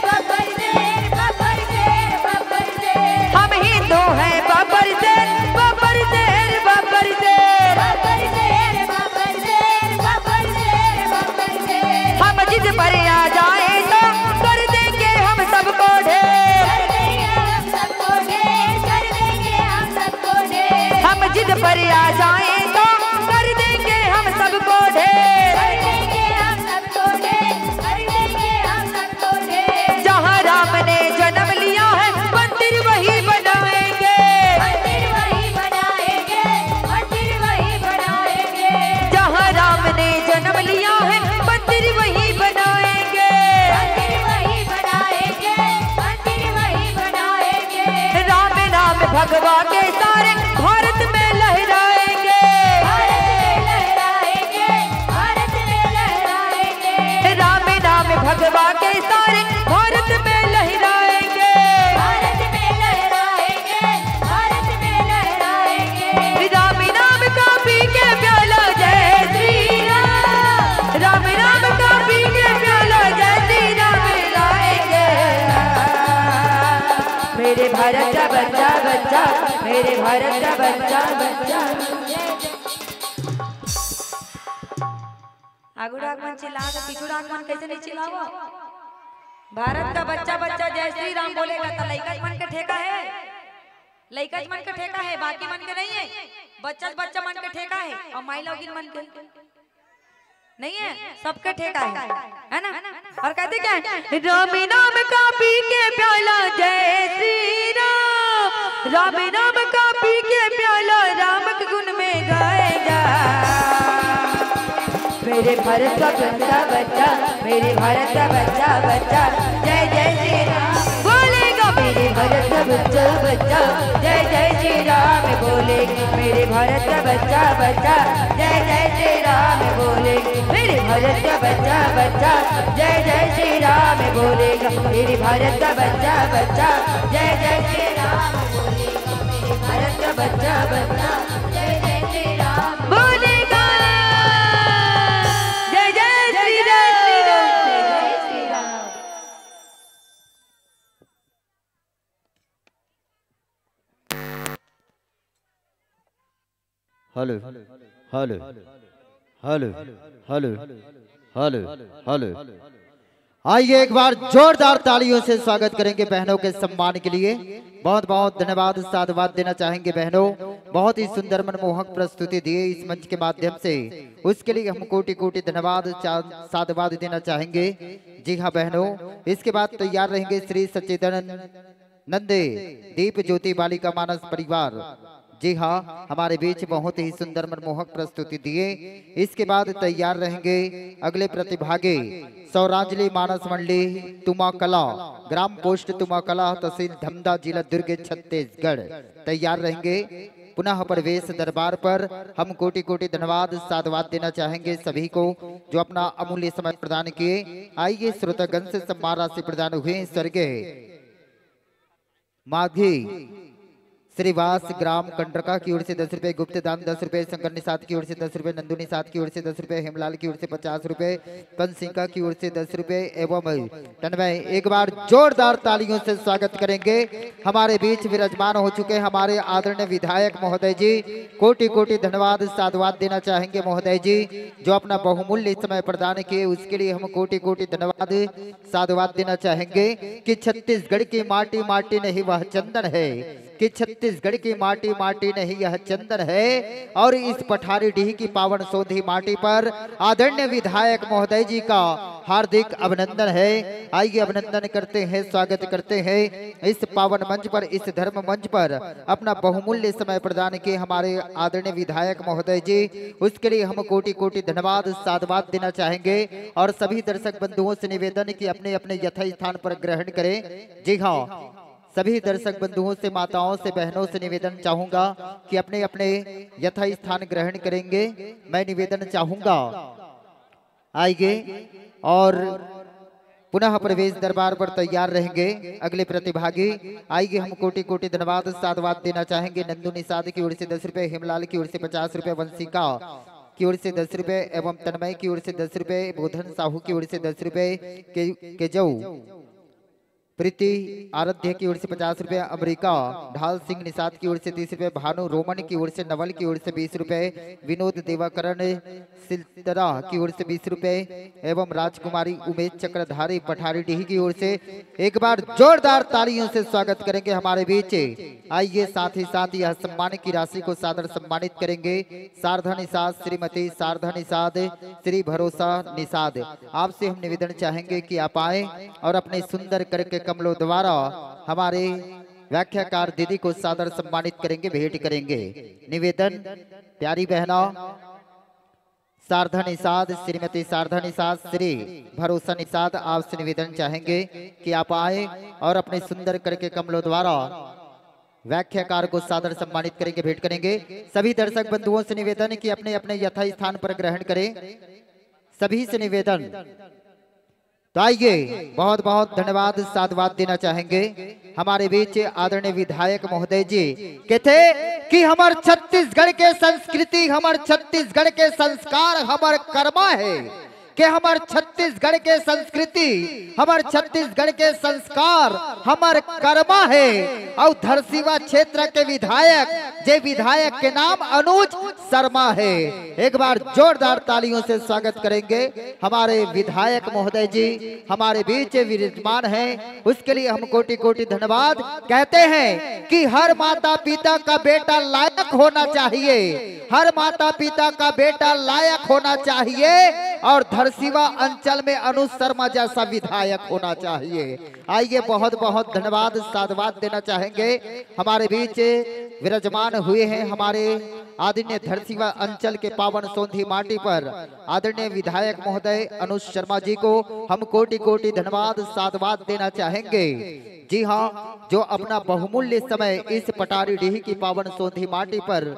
बाबर शेर बाबर शेर बाबर शेर। हम हिंदू हैं बाबर शेर बाबर शेर बाबर शेर बाबर शेर बाबर शेर बाबर शेर बाबर शेर। हम जिद पर आ जाए तो कर देंगे हम सबको ढेर कर देंगे हम सबको ढेर कर देंगे हम सबको ढेर। हम जिद पर आ जाए तो कर देंगे हम सबको ढेर कर देंगे हम सबको ढेर कर देंगे हम सबको ढेर। जहाँ राम ने जन्म लिया है मंदिर वही बनाएंगे मंदिर वही बनाएंगे मंदिर वही बनाएंगे। जहाँ राम ने जन्म लिया है मंदिर वही बनाएंगे मंदिर वही बनाएंगे मंदिर वही बनाएंगे। राम नाम भगवा के सारे भारत में लहराएंगे भारत में लहराएंगे। राम नाम भगवा के सारे भारत में लहराएंगे भारत में लहराएंगे भारत में लहराएंगे। राम नाम का पी के प्याला जय श्री राम। राम नाम का पी के प्याला जय श्री राम लाएंगे मेरे भारत का बच्चा बच्चा मेरे भारत का बच्चा बच्चा। आगू डाक मन चिल्ला तो पीछू डाक मन कैसे नहीं चिल्लाओ। भारत का बच्चा बच्चा जय श्री राम बोलेगा तो लइका मन के ठेका है लइका मन के ठेका है बाकी मन के नहीं है। बच्चा बच्चा मन के ठेका है और माई लोगिन मन के नहीं है सबके ठेका है ना। और कहते क्या है। राम नाम का पी के प्याला जय श्री राम। राम नाम का पी के प्याला राम के गुण में गाएगा मेरे भारत का बच्चा बच्चा मेरे भारत का बच्चा बच्चा जय जय श्री राम बोलेगा। मेरे भारत का बच्चा बच्चा जय जय श्री राम बोलेगा। मेरे भारत का बच्चा बच्चा जय जय श्री राम बोलेगा। मेरे भारत का बच्चा बच्चा जय जय श्री राम बोलेगा। मेरे भारत का बच्चा बच्चा जय जय श्री राम बोलेगा। मेरे भारत का बच्चा बच्चा जय जय श्री राम बोलेगा। Hello hello hello hello hello hello. आइए एक बार जोरदार तालियों से स्वागत करेंगे बहनों के सम्मान के लिए। बहुत बहुत धन्यवाद साधुवाद देना चाहेंगे बहनों, बहुत ही सुंदर मनमोहक प्रस्तुति दिए इस मंच के माध्यम से, उसके लिए हम कोटि कोटि धन्यवाद साधुवाद देना चाहेंगे। जी हाँ बहनों, इसके बाद तैयार रहेंगे श्री सच्चिदानंद नंदे दीप ज्योति बालिका मानस परिवार। जी हाँ, हमारे बीच बहुत ही सुंदर मनमोहक प्रस्तुति दिए। इसके बाद तैयार रहेंगे अगले प्रतिभागी सौरांजलि मानस मंडली तुमाकला, ग्राम पोस्ट तुमाकला, तहसील धमदा, जिला दुर्ग, छत्तीसगढ़। तैयार रहेंगे। पुनः प्रवेश दरबार पर हम कोटि कोटि धन्यवाद साधुवाद देना चाहेंगे सभी को जो अपना अमूल्य समय प्रदान किए। आइए श्रोतागण से सम्मान राशि प्रदान हुए स्वर्गीय माघी श्रीवास ग्राम कंडरका की ओर से 10 रुपए, गुप्त दान 10 रुपए, शंकर निषाद की ओर से 10 रुपए, नंदू निषाद की ओर से 10 रुपए, हेमलाल की ओर से 50 रुपए, पंसिंका की ओर से 10 रुपए एवं तन्मय। एक बार जोरदार तालियों से स्वागत करेंगे। हमारे बीच विराजमान हो चुके हमारे आदरणीय विधायक महोदय जी, कोटि कोटि धन्यवाद साधुवाद देना चाहेंगे महोदय जी जो अपना बहुमूल्य समय प्रदान किए, उसके लिए हम कोटि कोटि धन्यवाद साधुवाद देना चाहेंगे। कि छत्तीसगढ़ की माटी माटी नहीं वह चंदन है, कि छत्तीसगढ़ की माटी माटी नहीं यह चंदन है। और इस पठारी डीह की पावन सोधी माटी पर आदरणीय विधायक महोदय जी का हार्दिक अभिनंदन है। आइए अभिनंदन करते हैं, स्वागत करते हैं इस पावन मंच पर, इस धर्म मंच पर अपना बहुमूल्य समय प्रदान किए हमारे आदरणीय विधायक महोदय जी, उसके लिए हम कोटि कोटि धन्यवाद साधुवाद देना चाहेंगे। और सभी दर्शक बंधुओं से निवेदन कि अपने अपने यथा स्थान पर ग्रहण करें। जी हाँ, सभी दर्शक बंधुओं से, माताओं से, बहनों से निवेदन चाहूंगा कि अपने अपने यथा स्थान ग्रहण करेंगे। मैं निवेदन चाहूंगा आइए और पुनः प्रवेश दरबार पर तैयार रहेंगे अगले प्रतिभागी। आइए हम कोटि कोटि धन्यवाद साधुवाद देना चाहेंगे। नंदू निषाद की ओर से 10 रुपए, हेमलाल की ओर से 50 रुपए, वंशिका की ओर से 10 रुपए एवं तन्मय की ओर से 10 रुपए, बोधन साहू की ओर से 10 रुपए, केजऊ प्रीति आराध्य की ओर से 50 रुपए, अमेरिका ढाल सिंह निषाद की ओर से 30 रुपए, भानु रोमन की ओर से, नवल की ओर से 20 रुपए, विनोद देवाकरण सिलतरा की ओर से 20 रुपए एवं राजकुमारी उमेश चक्रधारी पठारी डीह की ओर से एक बार जोरदार तालियों से स्वागत करेंगे हमारे बीच। आइए साथ ही साथ यह सम्मान की राशि को सादर सम्मानित करेंगे शारदा निषाद, श्रीमती शारदा निषाद, श्री भरोसा निषाद। आपसे हम निवेदन चाहेंगे कि आप आए और अपने सुंदर करके कमलों द्वारा हमारे व्याख्याकार दीदी को सादर सम्मानित करेंगे, भेंट करेंगे। निवेदन प्यारी बहना शारदा निषाद, श्रीमती शारदा निषाद, श्री भरोसा निषाद, आपसे निवेदन चाहेंगे कि आप आए और अपने सुंदर करके कमलों द्वारा व्याख्याकार को सादर सम्मानित करेंगे, भेंट करेंगे। सभी दर्शक बंधुओं से निवेदन कि अपने अपने यथा स्थान पर ग्रहण करें, सभी से निवेदन। तो आइए बहुत बहुत धन्यवाद साधुवाद देना चाहेंगे हमारे बीच आदरणीय विधायक महोदय जी। कहते कि हमार छत्तीसगढ़ के संस्कृति, हमार छत्तीसगढ़ के संस्कार, हमार कर्मा है कि हमार छत्तीसगढ़ के संस्कृति, हमार छत्तीसगढ़ के संस्कार, हमार कर्मा है। और धरसीवा क्षेत्र के विधायक, जे विधायक के नाम अनुज शर्मा है। एक बार जोरदार तालियों से स्वागत करेंगे हमारे विधायक महोदय जी, हमारे बीच विराजमान हैं, उसके लिए हम कोटि कोटि धन्यवाद कहते हैं। कि हर माता पिता का बेटा लायक होना चाहिए, हर माता पिता का बेटा लायक होना चाहिए और धरसीवा अंचल में अनुज शर्मा जैसा विधायक होना चाहिए। आइए बहुत बहुत धन्यवाद साधुवाद देना चाहेंगे। हमारे बीच विराजमान हुए हैं हमारे आदरणीय धरसीवा अंचल के पावन सोंधी माटी पर आदरणीय विधायक महोदय अनुज शर्मा जी को हम कोटि कोटि धन्यवाद साधुवाद देना चाहेंगे। जी हाँ, जो अपना बहुमूल्य समय इस पठारी डीह की पावन सोंधी माटी पर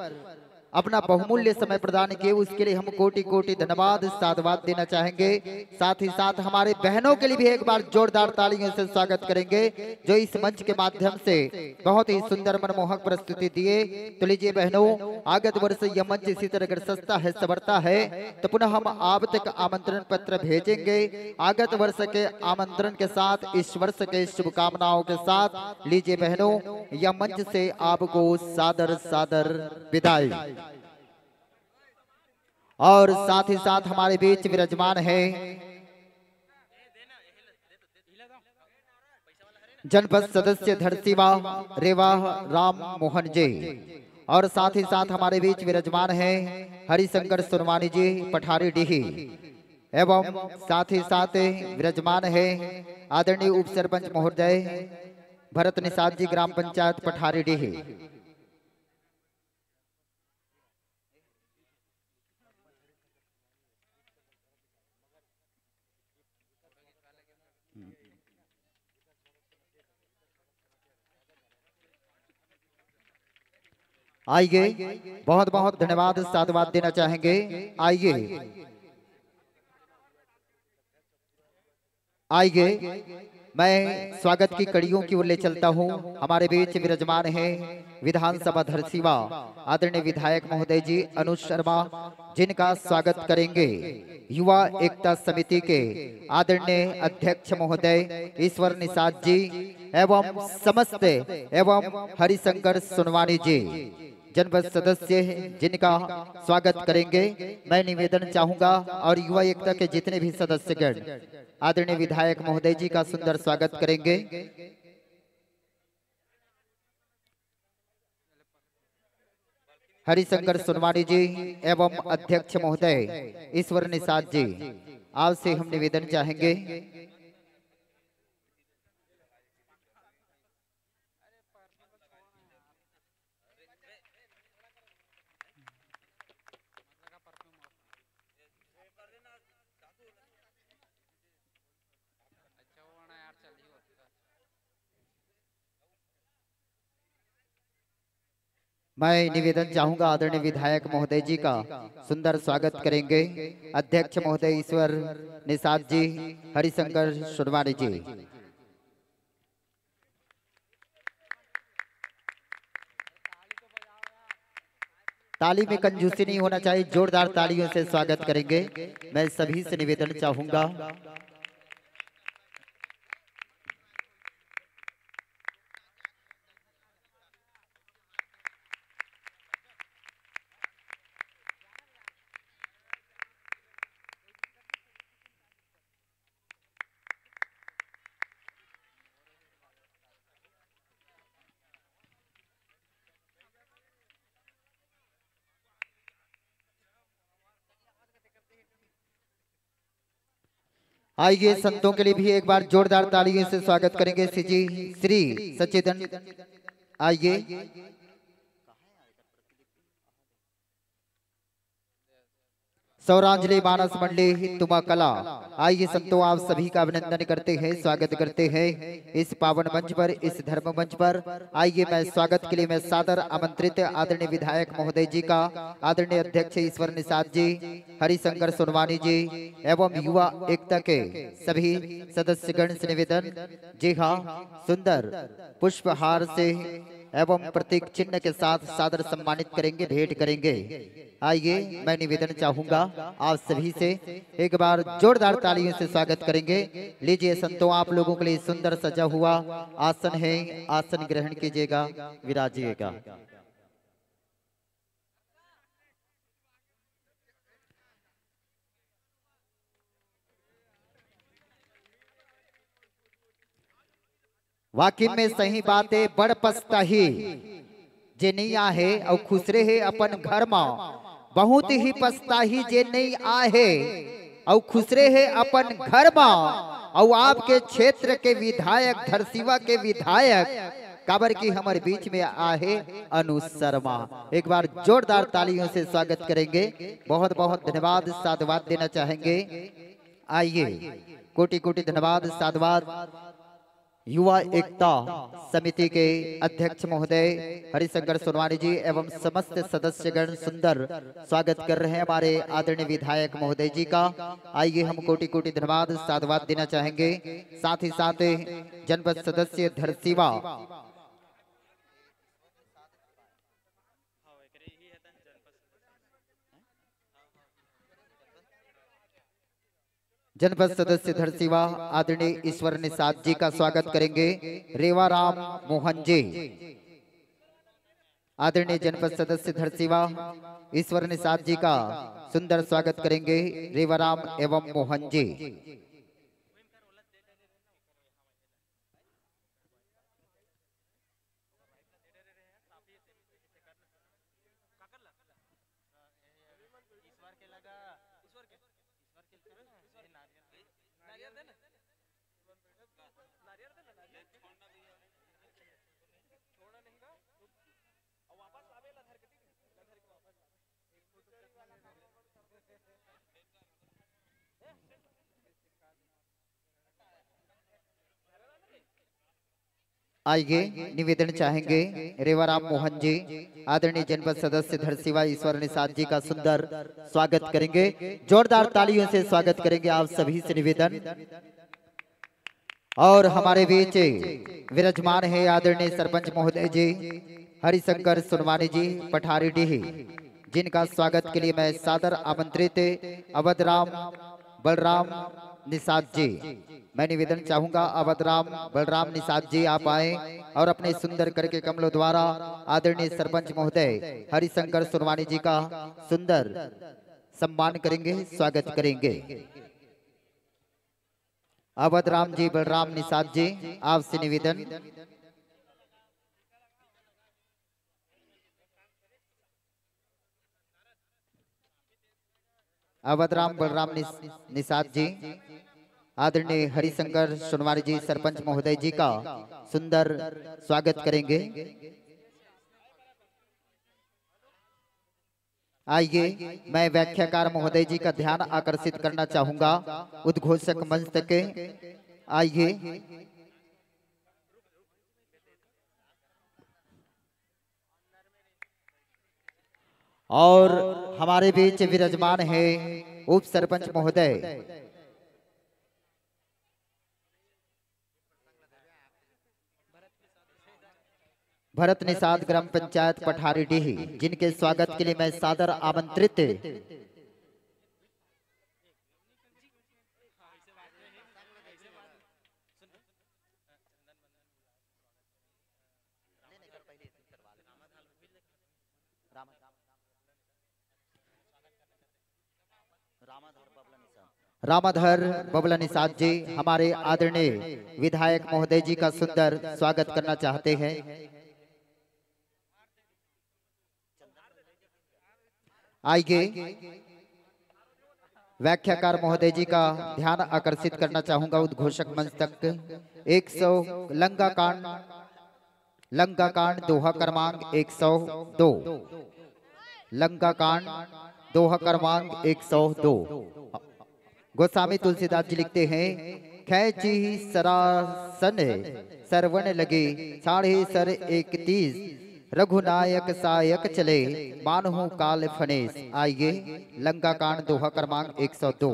अपना बहुमूल्य समय प्रदान किए, उसके लिए हम कोटि कोटि धन्यवाद साधुवाद देना चाहेंगे। साथ ही साथ हमारे बहनों के लिए भी एक बार जोरदार तालियों से स्वागत करेंगे जो इस मंच के माध्यम से बहुत ही सुंदर मनमोहक प्रस्तुति दिए। तो लीजिए बहनों, आगत वर्ष यह मंच इसी तरह अगर सस्ता है सवरता है तो पुनः हम आप तक आमंत्रण पत्र भेजेंगे। आगत वर्ष के आमंत्रण के साथ इस वर्ष के शुभकामनाओं के साथ लीजिए बहनों, यह मंच से आपको सादर सादर विदाई। और साथ ही साथ हमारे बीच विराजमान है जनपद सदस्य धरसीवा रेवा राम मोहन जी, और साथ ही साथ हमारे बीच विराजमान है हरिशंकर सुरवानी जी पठारी डीही, एवं साथ ही साथ विराजमान है आदरणीय उप सरपंच महोदय भरत निषाद जी ग्राम पंचायत पठारी डीही। आइए, बहुत बहुत धन्यवाद साधुवाद देना चाहेंगे। आइए आइए, मैं स्वागत की कड़ियों की ओर ले चलता हूं। हमारे बीच विराजमान है विधानसभा धरसीवा आदरणीय विधायक महोदय जी अनुज शर्मा, जिनका स्वागत करेंगे युवा एकता समिति के आदरणीय अध्यक्ष महोदय ईश्वर निषाद जी एवं समस्त एवं हरिशंकर सुनवानी जी जनपद सदस्य जिनका स्वागत करेंगे। मैं निवेदन चाहूंगा और युवा एकता के जितने भी सदस्यगण आदरणीय विधायक महोदय जी का सुंदर स्वागत करेंगे। हरिशंकर सुनवानी जी एवं अध्यक्ष महोदय ईश्वर निषाद जी, आपसे हम निवेदन चाहेंगे। मैं निवेदन चाहूंगा आदरणीय विधायक महोदय जी का सुंदर स्वागत करेंगे अध्यक्ष महोदय ईश्वर निषाद जी हरिशंकर सुनवानी जी। ताली में कंजूसी नहीं होना चाहिए, जोरदार तालियों से स्वागत करेंगे। मैं सभी से निवेदन चाहूंगा। आइए, संतों के लिए भी एक बार जोरदार तालियों से स्वागत करेंगे श्री सचेतन। आइए, सौरांजलि मानस मंडली तुमा कला। आइए संतों, आप सभी का अभिनंदन करते हैं, स्वागत करते हैं इस पावन मंच पर, इस धर्म मंच पर। आइए, मैं स्वागत के लिए मैं सादर आमंत्रित आदरणीय विधायक महोदय जी का, आदरणीय अध्यक्ष ईश्वर निषाद जी, हरिशंकर सुनवानी जी एवं युवा एकता के सभी सदस्यगण से निवेदन। जी हाँ, सुंदर पुष्पहार से एवं प्रतीक चिन्ह के साथ सादर सम्मानित करेंगे, भेंट करेंगे। आइए, मैं निवेदन चाहूंगा आप सभी से एक बार जोरदार तालियों से स्वागत करेंगे। लीजिए संतों, आप लोगों के लिए सुंदर सजा हुआ आसन है, आसन ग्रहण कीजिएगा, विराजिएगा। वाकई में सही बात है, बड़ पछताही जे नहीं आहे और खुसरे है अपन घर में, बहुत ही पछताही जे नहीं आहे और खुसरे है अपन घर में। और आपके क्षेत्र के विधायक धरसीवा के विधायक काबर की हमारे बीच में आहे अनुज शर्मा। एक बार जोरदार तालियों से स्वागत करेंगे, बहुत बहुत धन्यवाद साधुवाद देना चाहेंगे। आइए, कोटि कोटि धन्यवाद साधुवाद युवा एकता समिति के अध्यक्ष महोदय हरिशंकर सुनवानी जी एवं समस्त सदस्यगण सुंदर स्वागत कर रहे हैं हमारे आदरणीय विधायक महोदय जी का। आइए, हम कोटि कोटि धन्यवाद साधुवाद देना चाहेंगे। साथ ही साथ जनपद सदस्य धरसीवा जनपद सदस्य धरसीवा आदरणीय ईश्वर निषाद जी का स्वागत करेंगे रेवा राम मोहन जी। आदरणीय जनपद सदस्य धरसीवा ईश्वर निषाद जी का सुंदर स्वागत करेंगे रेवाराम एवं मोहन जी। आइए निवेदन चाहेंगे रेवाराम मोहन जी आदरणीय जनपद सदस्य धरसीवा ईश्वर निषाद जी का सुंदर स्वागत करेंगे। जोरदार तालियों से स्वागत करेंगे आप सभी से निवेदन। और हमारे बीच विराजमान है आदरणीय सरपंच महोदय जी हरिशंकर सुनवानी जी पठारी डीही, जिनका स्वागत के लिए मैं सादर आमंत्रित अवधराम बलराम निषाद जी। मैं निवेदन चाहूंगा अवधराम बलराम निषाद जी आप आए और अपने सुंदर करके कमलों द्वारा आदरणीय सरपंच महोदय हरिशंकर सुनवानी जी का सुंदर सम्मान करेंगे, स्वागत करेंगे। अवधराम जी बलराम निषाद जी आपसे निवेदन। अवधराम बलराम निषाद जी आदरणीय हरिशंकर सुनवानी जी सरपंच महोदय जी का सुंदर स्वागत करेंगे। आइए मैं व्याख्याकार महोदय जी का ध्यान आकर्षित करना चाहूंगा उद्घोषक मंच तक। आइए और हमारे बीच विराजमान है उप सरपंच महोदय भरत निषाद ग्राम पंचायत पठारी डीही, जिनके स्वागत के लिए मैं सादर आमंत्रित रामाधर बबला निषाद जी हमारे आदरणीय विधायक महोदय जी का सुंदर स्वागत करना चाहते हैं। आइए व्याख्याकार महोदय जी का ध्यान आकर्षित करना चाहूंगा उद्घोषक मंच तक। 100 लंका कांड दोहा क्रमांक 102 लंका कांड दोहा क्रमांक 102। गोस्वामी तुलसीदास जी लिखते हैं खैची सरासन सरवण लगे 31.5 रघुनायक सायक चले मानहु काल फनेस। आइए लंका कांड दोहा क्रमांक 102।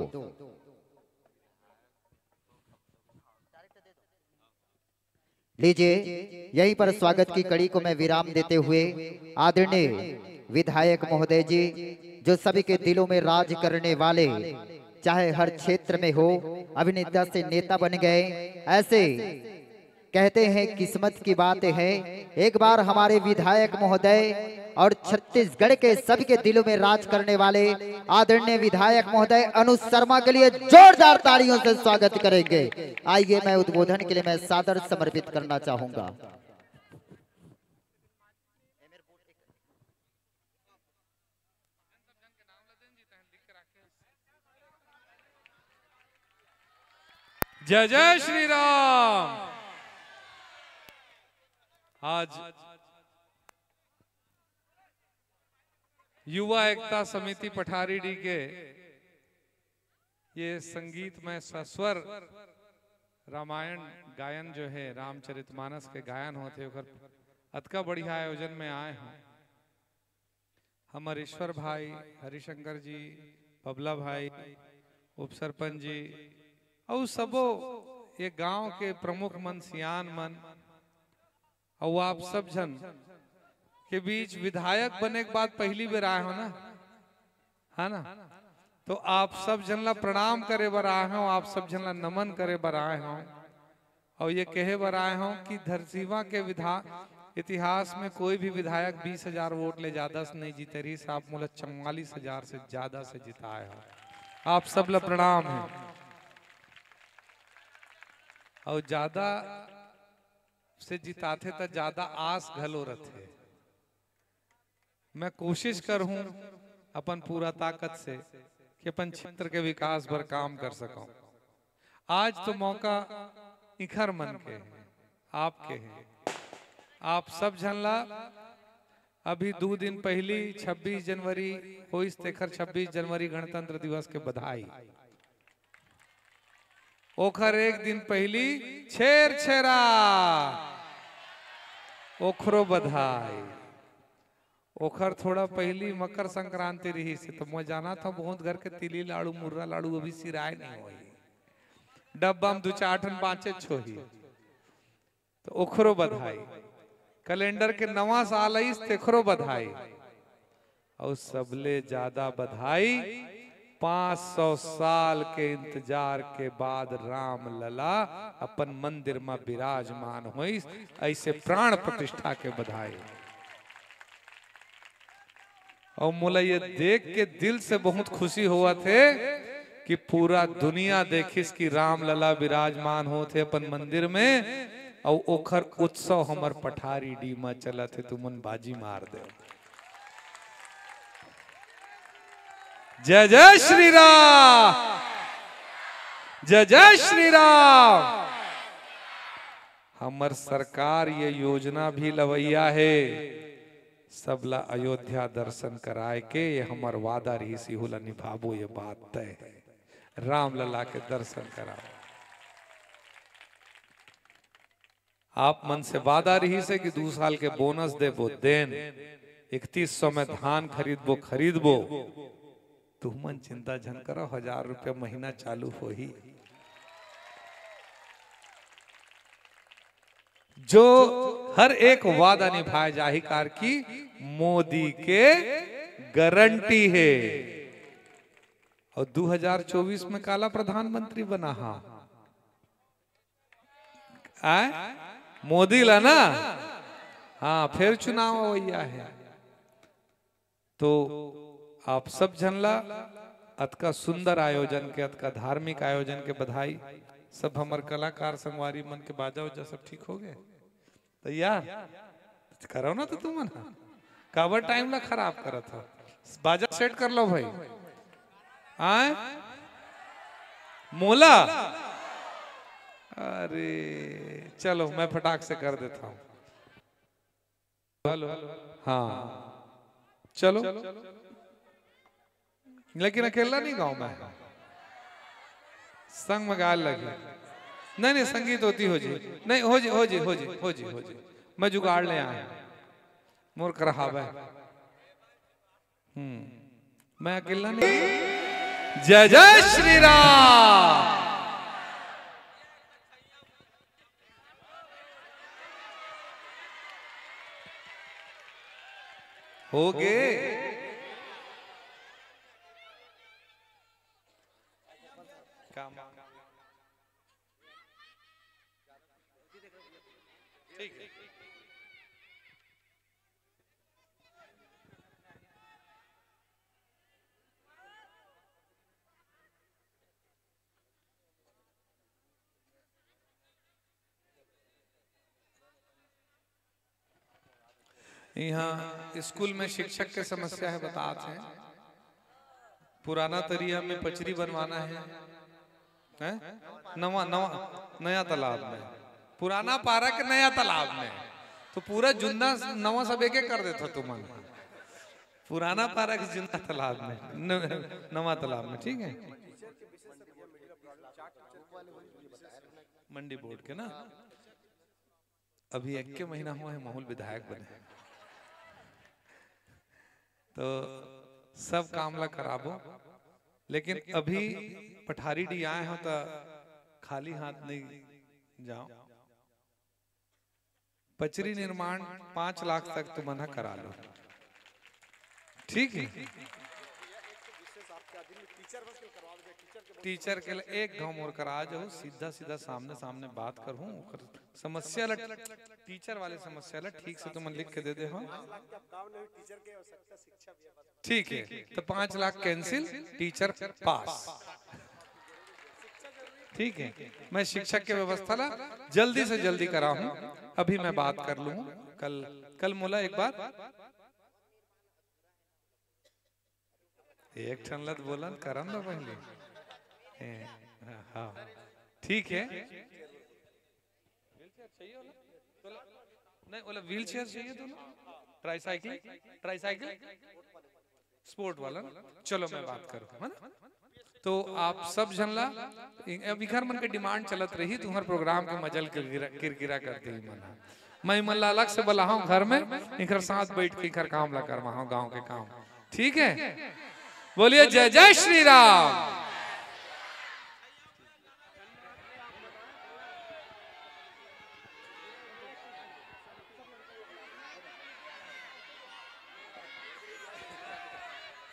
लीजिए यहीं पर स्वागत की कड़ी को मैं विराम देते हुए आदरणीय विधायक महोदय जी जो सभी के दिलों में राज करने वाले, चाहे हर क्षेत्र में हो, अभिनेता से नेता बन गए, ऐसे कहते हैं किस्मत की बात है। एक बार हमारे विधायक महोदय और छत्तीसगढ़ के सभी के दिलों में राज करने वाले आदरणीय विधायक महोदय अनुज शर्मा के लिए जोरदार तालियों से स्वागत करेंगे। आइए मैं उद्बोधन के लिए मैं सादर समर्पित करना चाहूंगा। जय जय श्री राम। आज युवा एकता समिति पठारी डी के ये संगीतमय सस्वर रामायण गायन जो है रामचरितमानस के गायन होते होकर अतका बढ़िया आयोजन में आए हैं। हमारे ईश्वर भाई हरिशंकर जी, बबला भाई, उप सरपंच जी और सबो ये गांव के प्रमुख मन, सियान मन और आप सब जन के बीच विधायक बने के बाद पहली बार आए हो ना, है ना? तो आप सब जन ला प्रणाम करे बर आए हो, आप सब जन ला नमन करे बर आए हो और ये कहे बर आए हो कि धरसीवा के इतिहास में कोई भी विधायक 20,000 वोट ले ज्यादा से नहीं जीते रही, आप मोला 44,000 से ज्यादा से जिताए हो। आप सब ला प्रणाम है। और ज्यादा से जिताते तो ज्यादा आस घलो रथे। मैं कोशिश करूं अपन पूरा ताकत से कि अपन क्षेत्र के विकास पर काम कर सकूं। आज तो मौका इखर मन के है, आपके है। आप सब झनला अभी 2 दिन पहली 26 जनवरी होइस, तेखर 26 जनवरी गणतंत्र दिवस के बधाई। ओखर 1 दिन पहली छेर छेरा ओखरो बधाई। ओखर थोड़ा पहली मकर संक्रांति रही से तो मैं जाना था बहुत घर के तिली लाड़ू मुर्रा लाड़ू अभी सिराय नहीं हुई, डब्बा में 2-4-5 छोही, तो ओखरो बधाई। कैलेंडर के नवा साल आई तेखरो बधाई। और सबले ज्यादा बधाई 500 साल के इंतजार के बाद राम लला अपन मंदिर में विराजमान हुई, ऐसे प्राण प्रतिष्ठा के बधाई। और मोला ये देख के दिल से बहुत खुशी हुआ थे कि पूरा दुनिया देखिस कि राम लला विराजमान होते अपन मंदिर में। और ओखर उत्सव हमर पठारी डी में चलत है, तुमन बाजी मार दे। जय जय श्री राम, जय जय श्री राम। हमर सरकार ये योजना भी लवैया है, सबला अयोध्या दर्शन कराए के ये हमर वादा रही सी होला निभाबो, ये बात तय है। राम लला के दर्शन कराओ। आप मन से वादा रही से कि 2 साल के बोनस देबो देन, 3100 में धान खरीदबो खरीदबो। तू मन चिंता झन करो, 1000 रुपया महीना चालू हो ही। जो हर एक वादा निभाए जाही कार की मोदी के गारंटी है। और 2024 में काला प्रधानमंत्री बना, हाँ मोदी ला ना, हाँ फिर चुनाव होया है। तो आप सब जनला अतका सुंदर आयोजन के, अतका धार्मिक आयोजन के बधाई। सब हमार कलाकार संगवारी मन के बाजा उजा सब ठीक हो गए तैयार करो ना। तो तुम काबर टाइम ला खराब करा था, बाजा सेट कर लो भाई। आए मोला, अरे चलो मैं फटाक से कर देता हूँ। हेलो, हाँ चलो। लेकिन अकेला नहीं गाऊं मैं, संग में गाल लगी। नहीं संगीत होती हो जी, नहीं हो जी हो जी हो जी हो जी हो जी। मैं जुगाड़ ले आया, मोर कराब है। मैं अकेला नहीं। जय जय श्री राम। हो गए काम ठीक है। यहाँ स्कूल में शिक्षक के समस्या है, बताते हैं। पुराना तरिया में पचरी बनवाना है, नवा नवा नया तालाब में, पुराना पारा के नया तालाब में। तो पूरा जुन्ना नवा सब एक कर देता तुम। पुराना पारा के जुन्ना तालाब में, नवा तालाब में, ठीक है। मंडी बोर्ड के ना अभी 1 महीना हुआ है माहौल विधायक बने, तो सब काम ला कराबो। लेकिन अभी पठारी डी आए हो तो खाली हाथ नहीं जाओ। पचरी निर्माण 5 लाख तक तुम मना करा लो, ठीक है। टीचर के लिए एक घाव मोर करा जाओ, सीधा सीधा सामने सामने बात करूं, समस्या ला टीचर वाले समस्या ला ठीक से तुम लिख के दे दे हो। ठीक है, तो 5 लाख कैंसिल, टीचर पास। ठीक है, मैं शिक्षक की व्यवस्था ला जल्दी से जल्दी कराऊं। अभी मैं बात कर लूं, कल मोला एक बार एक ठनलत बोलन करन ना पहले। हाँ ठीक है, नहीं बोला व्हील चेयर चाहिए दोनों, ट्राईसाइकिल स्पोर्ट वाला। चलो मैं बात करूँ, है ना। तो आप सब जनला इखर मन के डिमांड चलत रही, तुम्हारे प्रोग्राम के मजल किरकिरा करते ही मना। मैं मल्ला अलग से बुलाऊं घर में, इखर साथ बैठ के इखर काम ला करवाऊं गांव के काम। ठीक है, बोलिए जय जय श्री राम।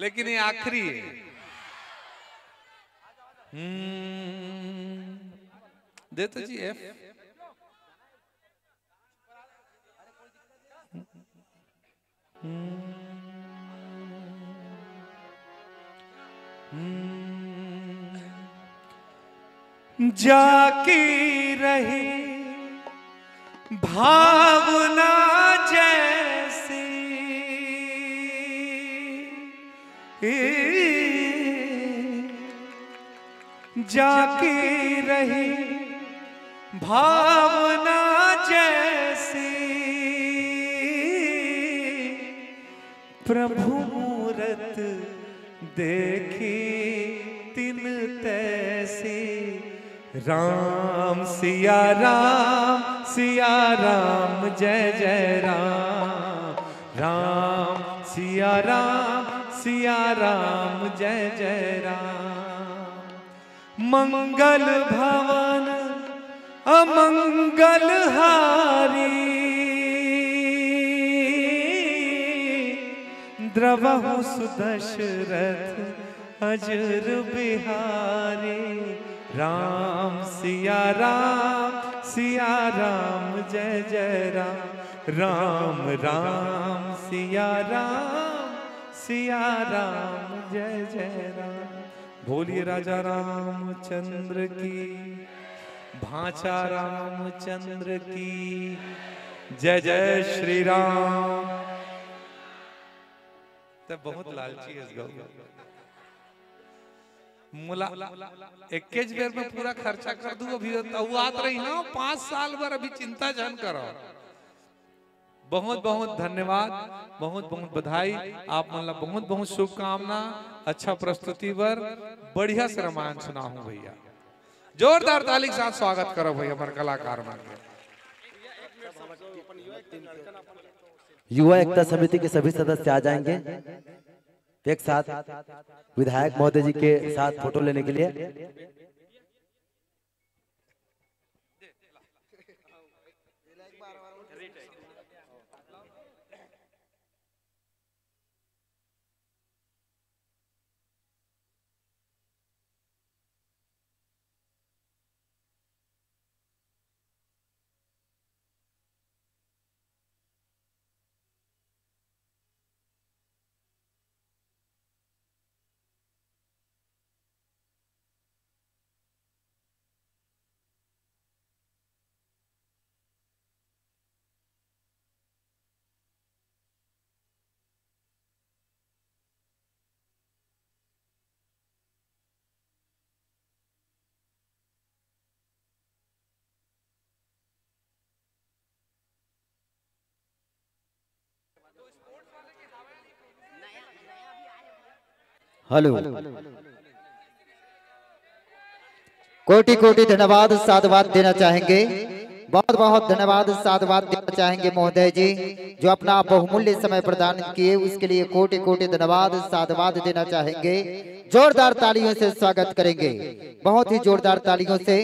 लेकिन ये आखिरी है। देते जी एफ। जाकी रही भावना जैसी, जाकी रही भावना जैसी, प्रभु मूरत देखी तिन तैसी। राम सिया राम जय जय राम, राम सिया राम जय जय राम। मंगल भवन अमंगल हारी, द्रवहु सुदशरथ अजर बिहारी। राम सिया राम जय जय राम, राम राम सिया राम जय जय राम। बोलिए राजा रामचंद्र की, भांचा रामचंद्र की जय जय श्री राम। तब बहुत लालची है इस गाँव मुला 21 बेर में पूरा खर्चा कर दूं। अभी आत रही ना 5 साल भर, अभी चिंता जन करो। बहुत बहुत धन्यवाद, बहुत बहुत बधाई आप मन ला, बहुत बहुत शुभकामना। अच्छा प्रस्तुति बर बढ़िया से रामायण सुना हूं भैया। जोरदार ताली के साथ स्वागत करो भैया हमारे कलाकार मन। युवा एकता समिति के सभी सदस्य आ जाएंगे एक साथ विधायक महोदय जी के साथ फोटो लेने के लिए। हेलो, कोटि कोटि धन्यवाद साधुवाद देना चाहेंगे। बहुत बहुत धन्यवाद साधुवाद देना चाहेंगे महोदय जी, जो अपना बहुमूल्य समय प्रदान किए उसके लिए कोटि कोटि धन्यवाद साधुवाद देना चाहेंगे। जोरदार तालियों से स्वागत करेंगे, बहुत ही जोरदार तालियों से